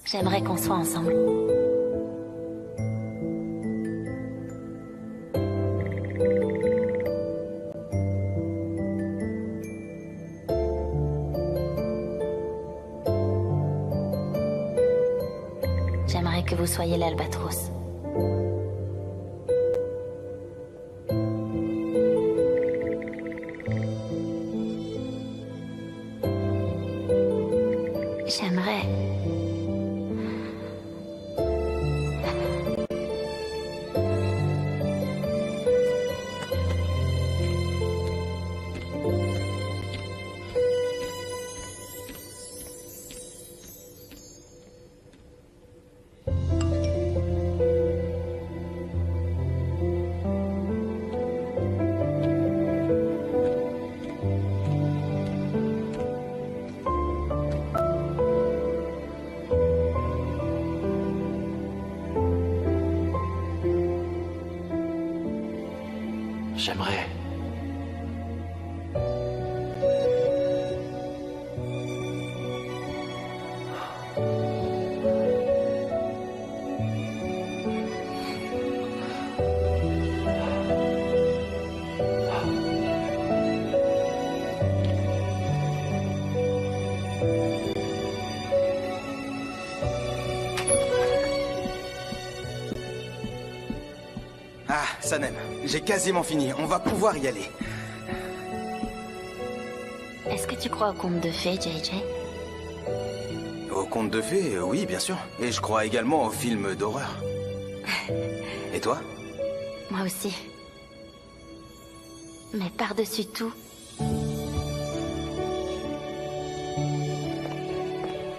[SPEAKER 2] J'aimerais qu'on soit ensemble. J'aimerais que vous soyez l'albatros. J'aimerais...
[SPEAKER 1] J'aimerais...
[SPEAKER 3] Ah, Sanem, j'ai quasiment fini. On va pouvoir y aller.
[SPEAKER 2] Est-ce que tu crois au conte de fées, JJ?
[SPEAKER 3] Au conte de fées, oui, bien sûr. Et je crois également aux films d'horreur. Et toi?
[SPEAKER 2] Moi aussi. Mais par-dessus tout...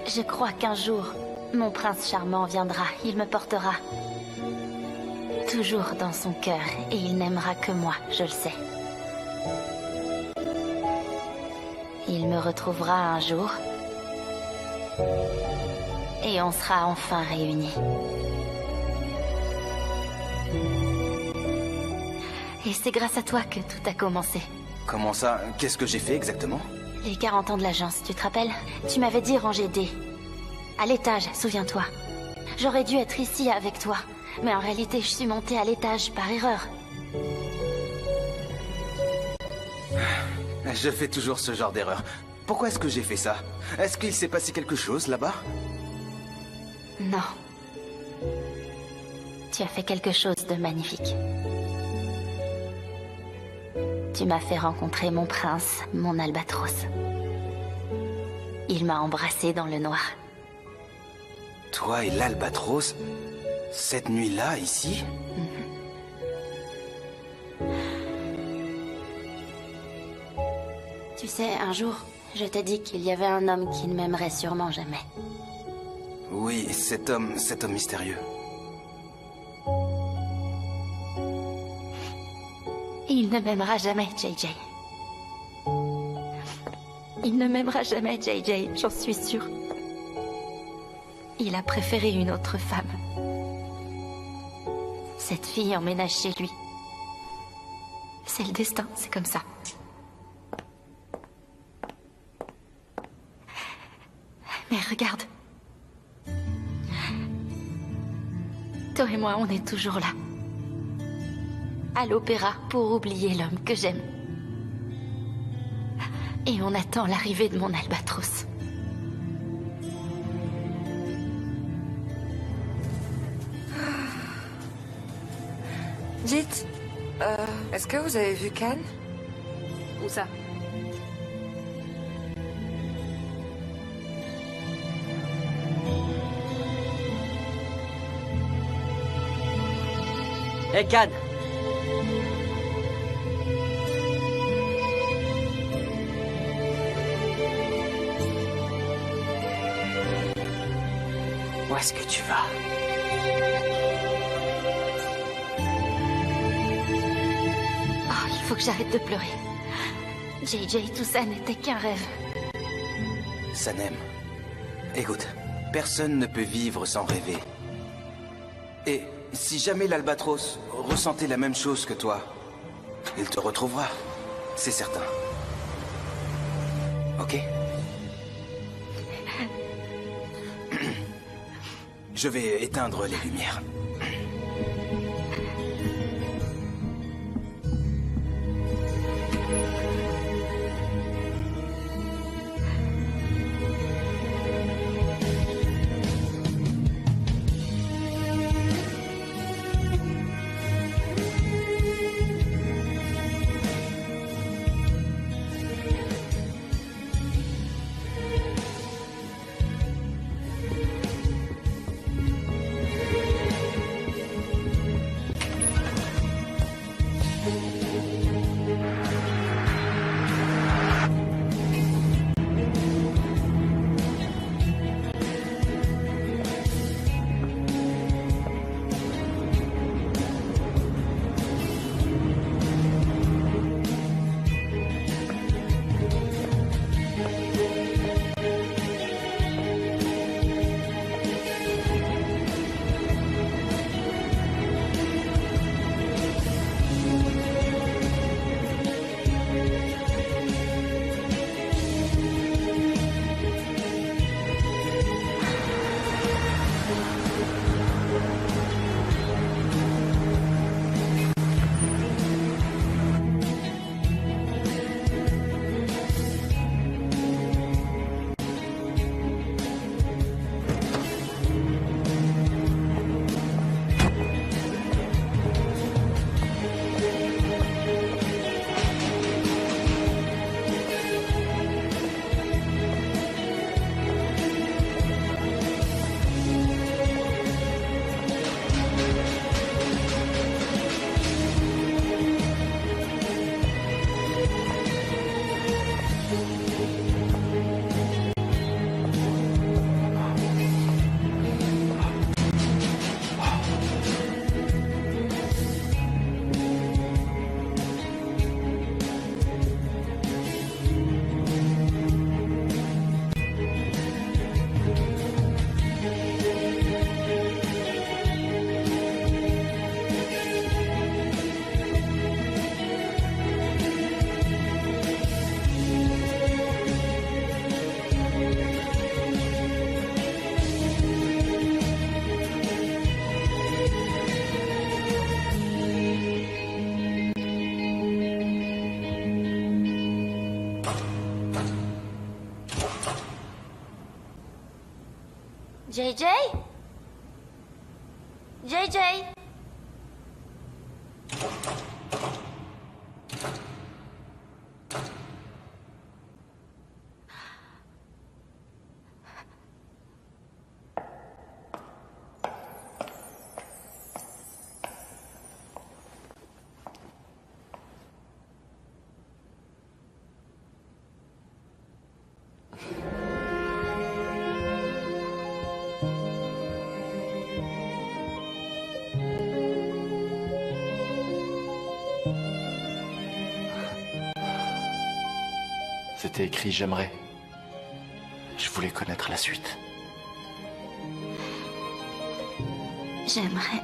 [SPEAKER 2] Je crois qu'un jour, mon prince charmant viendra. Il me portera. Toujours dans son cœur. Et il n'aimera que moi, je le sais. Il me retrouvera un jour. Et on sera enfin réunis. Et c'est grâce à toi que tout a commencé.
[SPEAKER 3] Comment ça? Qu'est-ce que j'ai fait exactement?
[SPEAKER 2] Les 40 ans de l'agence, tu te rappelles? Tu m'avais dit ranger D. À l'étage, souviens-toi. J'aurais dû être ici avec toi. Mais en réalité, je suis montée à l'étage par erreur.
[SPEAKER 3] Je fais toujours ce genre d'erreur. Pourquoi est-ce que j'ai fait ça? Est-ce qu'il s'est passé quelque chose là-bas?
[SPEAKER 2] Non. Tu as fait quelque chose de magnifique. Tu m'as fait rencontrer mon prince, mon albatros. Il m'a embrassée dans le noir.
[SPEAKER 3] Toi et l'albatros? Cette nuit-là, ici?
[SPEAKER 2] Tu sais, un jour, je t'ai dit qu'il y avait un homme qui ne m'aimerait sûrement jamais.
[SPEAKER 3] Oui, cet homme mystérieux.
[SPEAKER 2] Il ne m'aimera jamais, JJ. Il ne m'aimera jamais, JJ, j'en suis sûre. Il a préféré une autre femme. Cette fille emménage chez lui. C'est le destin, c'est comme ça. Mais regarde. Toi et moi, on est toujours là. À l'opéra pour oublier l'homme que j'aime. Et on attend l'arrivée de mon albatros.
[SPEAKER 8] Dites, est-ce que vous avez vu Khan?
[SPEAKER 5] Où ça?
[SPEAKER 15] Hé, Khan! Où est-ce que tu vas?
[SPEAKER 2] Oh, il faut que j'arrête de pleurer. JJ, tout ça n'était qu'un rêve.
[SPEAKER 3] Sanem, écoute, personne ne peut vivre sans rêver. Et si jamais l'albatros ressentait la même chose que toi, il te retrouvera, c'est certain. Ok? Je vais éteindre les lumières.
[SPEAKER 2] JJ? JJ?
[SPEAKER 1] C'était écrit j'aimerais. Je voulais connaître la suite.
[SPEAKER 2] J'aimerais.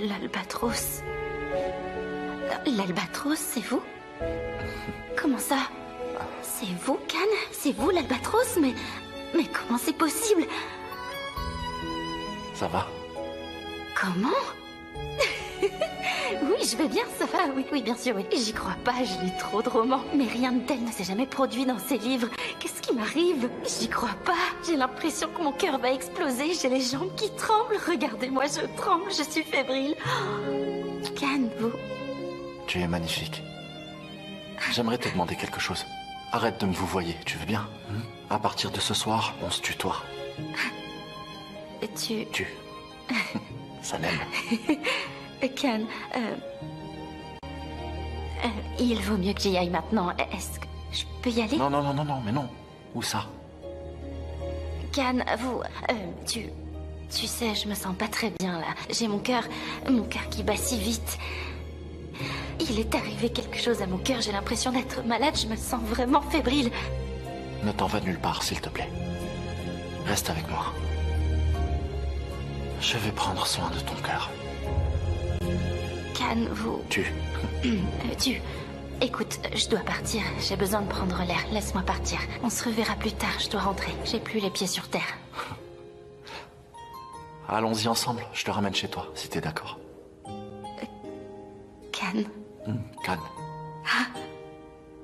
[SPEAKER 2] L'albatros. L'albatros, c'est vous? Comment ça? C'est vous, Khan? C'est vous, l'albatros? Mais comment c'est possible?
[SPEAKER 1] Ça va?
[SPEAKER 2] Comment? Oui, je vais bien, ça va, oui, bien sûr, oui. J'y crois pas, je lis trop de romans. Mais rien de tel ne s'est jamais produit dans ces livres. Qu'est-ce qui m'arrive? J'y crois pas. J'ai l'impression que mon cœur va exploser, j'ai les jambes qui tremblent. Regardez-moi, je tremble, je suis fébrile. Khan, vous...
[SPEAKER 1] Tu es magnifique. J'aimerais te demander quelque chose. Arrête de me vouvoyer, tu veux bien? À partir de ce soir, on se tutoie.
[SPEAKER 2] Tu...
[SPEAKER 1] Ça n'aime.
[SPEAKER 2] Khan, il vaut mieux que j'y aille maintenant. Est-ce que je peux y aller?
[SPEAKER 1] Non, mais non. Où ça?
[SPEAKER 2] Khan, vous... tu sais, je me sens pas très bien, là. J'ai mon cœur qui bat si vite. Il est arrivé quelque chose à mon cœur, j'ai l'impression d'être malade, je me sens vraiment fébrile.
[SPEAKER 1] Ne t'en va nulle part, s'il te plaît. Reste avec moi. Je vais prendre soin de ton cœur.
[SPEAKER 2] Khan, vous... Écoute, je dois partir. J'ai besoin de prendre l'air. Laisse-moi partir. On se reverra plus tard. Je dois rentrer. J'ai plus les pieds sur terre.
[SPEAKER 1] Allons-y ensemble. Je te ramène chez toi, si t'es d'accord.
[SPEAKER 2] Khan.
[SPEAKER 1] Khan.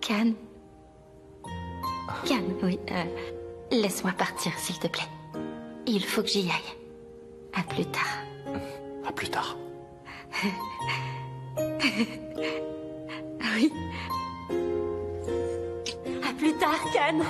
[SPEAKER 2] Khan. Khan, oui. Laisse-moi partir, s'il te plaît. Il faut que j'y aille. À plus tard.
[SPEAKER 1] À plus tard.
[SPEAKER 2] Oui. À plus tard, Khan.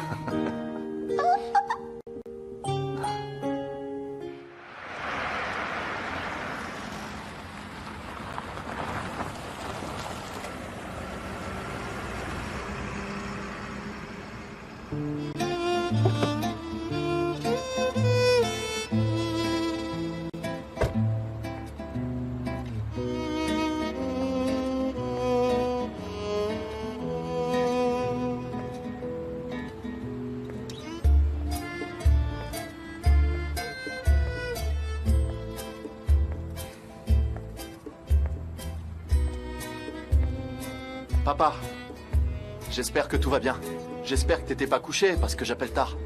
[SPEAKER 1] Papa, j'espère que tout va bien. J'espère que t'étais pas couché parce que j'appelle tard.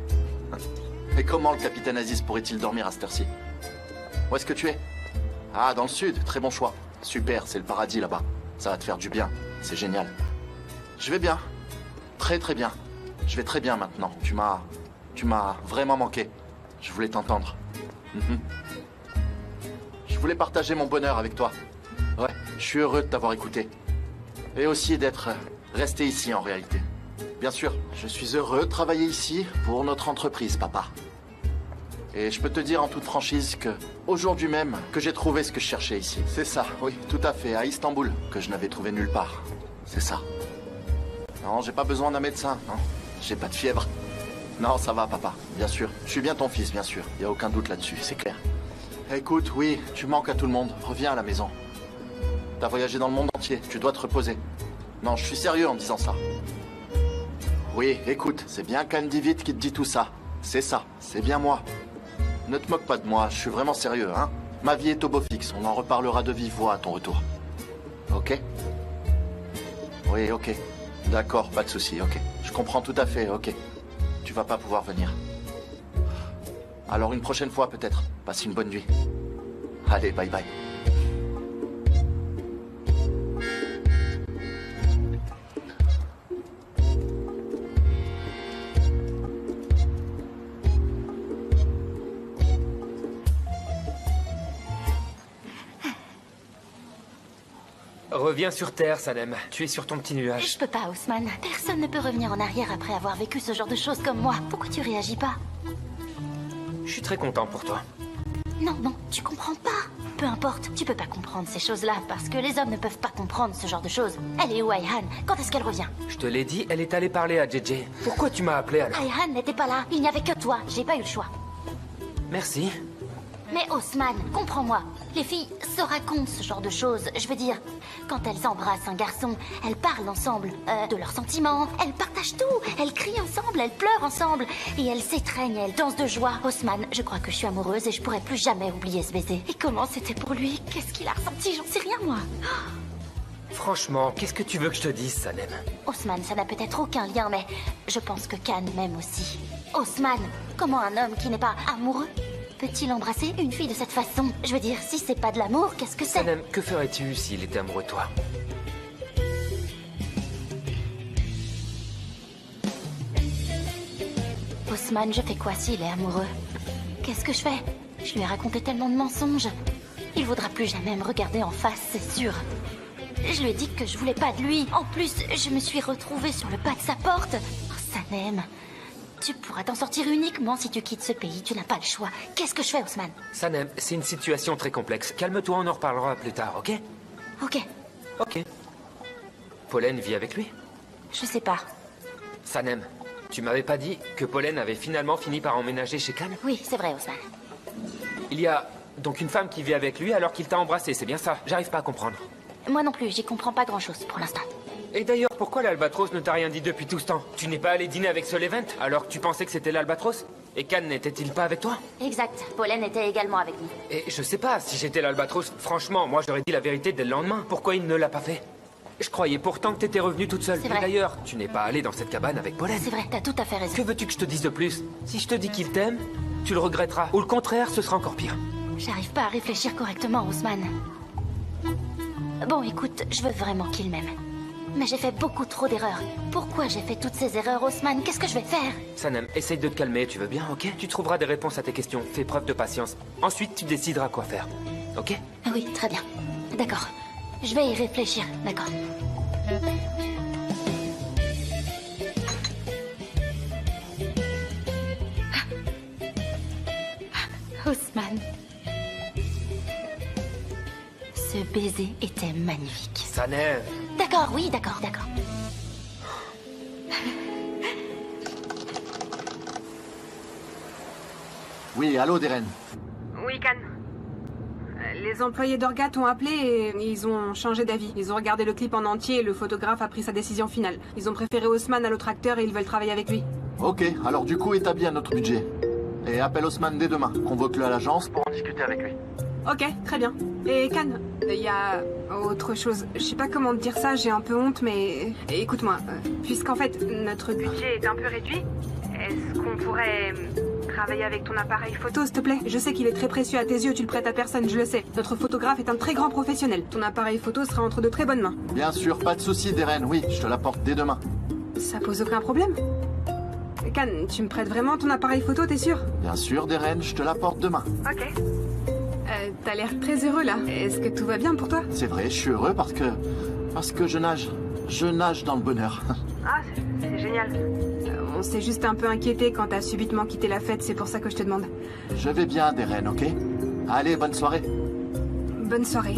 [SPEAKER 1] Et comment le capitaine Aziz pourrait-il dormir à cette heure-ci? Où est-ce que tu es? Ah, dans le sud, très bon choix. Super, c'est le paradis là-bas. Ça va te faire du bien, c'est génial. Je vais bien, très très bien. Je vais très bien maintenant. Tu m'as vraiment manqué. Je voulais t'entendre. Je voulais partager mon bonheur avec toi. Ouais, je suis heureux de t'avoir écouté. Et aussi d'être resté ici en réalité. Bien sûr, je suis heureux de travailler ici pour notre entreprise, papa. Et je peux te dire en toute franchise que aujourd'hui même que j'ai trouvé ce que je cherchais ici. C'est ça, oui, tout à fait, à Istanbul, que je n'avais trouvé nulle part. C'est ça. Non, j'ai pas besoin d'un médecin, non. J'ai pas de fièvre. Non, ça va, papa. Bien sûr. Je suis bien ton fils, bien sûr. Y a aucun doute là-dessus, c'est clair. Écoute, oui, tu manques à tout le monde. Reviens à la maison. T'as voyagé dans le monde entier. Tu dois te reposer. Non, je suis sérieux en disant ça. Oui, écoute, c'est bien Candivit qui te dit tout ça. C'est ça, c'est bien moi. Ne te moque pas de moi, je suis vraiment sérieux, hein. Ma vie est au beau fixe, on en reparlera de vive voix à ton retour. Ok? Oui, ok. D'accord, pas de souci, ok. Je comprends tout à fait, ok. Tu vas pas pouvoir venir. Alors une prochaine fois peut-être. Passe une bonne nuit. Allez, bye bye.
[SPEAKER 15] Reviens sur Terre, Sanem. Tu es sur ton petit nuage.
[SPEAKER 2] Je peux pas, Ousmane. Personne ne peut revenir en arrière après avoir vécu ce genre de choses comme moi. Pourquoi tu réagis pas?
[SPEAKER 15] Je suis très content pour toi.
[SPEAKER 2] Non, non, tu comprends pas. Peu importe, tu peux pas comprendre ces choses-là parce que les hommes ne peuvent pas comprendre ce genre de choses. Elle est où, Ayhan? Quand est-ce qu'elle revient?
[SPEAKER 15] Je te l'ai dit, elle est allée parler à JJ. Pourquoi tu m'as appelé alors?
[SPEAKER 2] Ayhan n'était pas là. Il n'y avait que toi. J'ai pas eu le choix.
[SPEAKER 15] Merci.
[SPEAKER 2] Mais Ousmane, comprends-moi. Les filles se racontent ce genre de choses. Je veux dire, quand elles embrassent un garçon, elles parlent ensemble de leurs sentiments. Elles partagent tout. Elles crient ensemble, elles pleurent ensemble. Et elles s'étreignent, elles dansent de joie. Ousmane, je crois que je suis amoureuse et je pourrais plus jamais oublier ce baiser. Et comment c'était pour lui? Qu'est-ce qu'il a ressenti? J'en sais rien, moi.
[SPEAKER 15] Franchement, qu'est-ce que tu veux que je te dise, Sanem?
[SPEAKER 2] Ousmane, ça n'a peut-être aucun lien, mais je pense que Khan m'aime aussi. Ousmane, comment un homme qui n'est pas amoureux peut-il embrasser une fille de cette façon? Je veux dire, si c'est pas de l'amour, qu'est-ce que c'est?
[SPEAKER 15] Sanem, que ferais-tu s'il était amoureux de toi?
[SPEAKER 2] Ousmane, je fais quoi s'il est amoureux? Qu'est-ce que je fais? Je lui ai raconté tellement de mensonges. Il voudra plus jamais me regarder en face, c'est sûr. Je lui ai dit que je voulais pas de lui. En plus, je me suis retrouvée sur le pas de sa porte. Oh, Sanem, tu pourras t'en sortir uniquement si tu quittes ce pays. Tu n'as pas le choix. Qu'est-ce que je fais, Ousmane?
[SPEAKER 15] Sanem, c'est une situation très complexe. Calme-toi, on en reparlera plus tard, ok?
[SPEAKER 2] Ok.
[SPEAKER 15] Ok. Pollen vit avec lui?
[SPEAKER 2] Je sais pas.
[SPEAKER 15] Sanem, tu m'avais pas dit que Pollen avait finalement fini par emménager chez Khan?
[SPEAKER 2] Oui, c'est vrai, Ousmane.
[SPEAKER 15] Il y a donc une femme qui vit avec lui alors qu'il t'a embrassé, c'est bien ça? J'arrive pas à comprendre.
[SPEAKER 2] Moi non plus, j'y comprends pas grand-chose pour l'instant.
[SPEAKER 15] Et d'ailleurs, pourquoi l'Albatros ne t'a rien dit depuis tout ce temps? Tu n'es pas allé dîner avec Solevent alors que tu pensais que c'était l'Albatros? Et Khan n'était-il pas avec toi?
[SPEAKER 2] Exact, Pollen était également avec nous.
[SPEAKER 15] Et je sais pas, si j'étais l'Albatros, franchement, moi j'aurais dit la vérité dès le lendemain. Pourquoi il ne l'a pas fait? Je croyais pourtant que t'étais revenue toute seule.
[SPEAKER 2] C'est
[SPEAKER 15] Et
[SPEAKER 2] vrai.
[SPEAKER 15] d'ailleurs, tu n'es pas allée dans cette cabane avec Pollen.
[SPEAKER 2] C'est vrai, t'as tout à fait raison.
[SPEAKER 15] Que veux-tu que je te dise de plus? Si je te dis qu'il t'aime, tu le regretteras. Ou le contraire, ce sera encore pire.
[SPEAKER 2] J'arrive pas à réfléchir correctement, Ousmane. Bon, écoute, je veux vraiment qu'il m'aime. Mais j'ai fait beaucoup trop d'erreurs. Pourquoi j'ai fait toutes ces erreurs, Ousmane? Qu'est-ce que je vais faire?
[SPEAKER 15] Sanem, essaye de te calmer, tu veux bien, ok? Tu trouveras des réponses à tes questions, fais preuve de patience. Ensuite, tu décideras quoi faire, ok?
[SPEAKER 2] Oui, très bien. D'accord. Je vais y réfléchir, d'accord. Ousmane. Ce baiser était magnifique.
[SPEAKER 15] Sanem!
[SPEAKER 2] D'accord, oui, d'accord, d'accord.
[SPEAKER 1] Oui, allô, Deren.
[SPEAKER 5] Oui, Khan. Les employés d'Orgat ont appelé et ils ont changé d'avis. Ils ont regardé le clip en entier et le photographe a pris sa décision finale. Ils ont préféré Ousmane à l'autre acteur et ils veulent travailler avec lui.
[SPEAKER 1] Ok, alors du coup, établis à notre budget. Et appelle Ousmane dès demain. Convoque-le à l'agence pour en discuter avec lui.
[SPEAKER 5] Ok, très bien. Et Khan, il y a autre chose. Je sais pas comment te dire ça, j'ai un peu honte, mais écoute-moi. Puisqu'en fait, notre budget est un peu réduit, est-ce qu'on pourrait travailler avec ton appareil photo, s'il te plaît? Je sais qu'il est très précieux à tes yeux, tu le prêtes à personne, je le sais. Notre photographe est un très grand professionnel. Ton appareil photo sera entre de très bonnes mains.
[SPEAKER 1] Bien sûr, pas de souci, Deren. Oui, je te l'apporte dès demain.
[SPEAKER 5] Ça pose aucun problème? Khan, tu me prêtes vraiment ton appareil photo, t'es sûr?
[SPEAKER 1] Bien sûr, Deren, je te l'apporte demain.
[SPEAKER 5] Ok. T'as l'air très heureux là. Est-ce que tout va bien pour toi?
[SPEAKER 1] C'est vrai, je suis heureux parce que je nage. Je nage dans le bonheur.
[SPEAKER 5] Ah, c'est génial. On s'est juste un peu inquiété quand t'as subitement quitté la fête, c'est pour ça que je te demande.
[SPEAKER 1] Je vais bien, Deren, ok? Allez, bonne soirée.
[SPEAKER 5] Bonne soirée.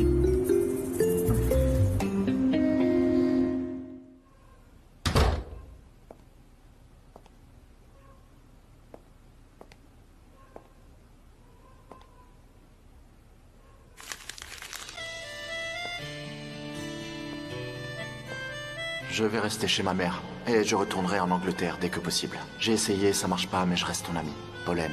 [SPEAKER 1] Je vais rester chez ma mère. Et je retournerai en Angleterre dès que possible. J'ai essayé, ça marche pas, mais je reste ton ami. Pollen.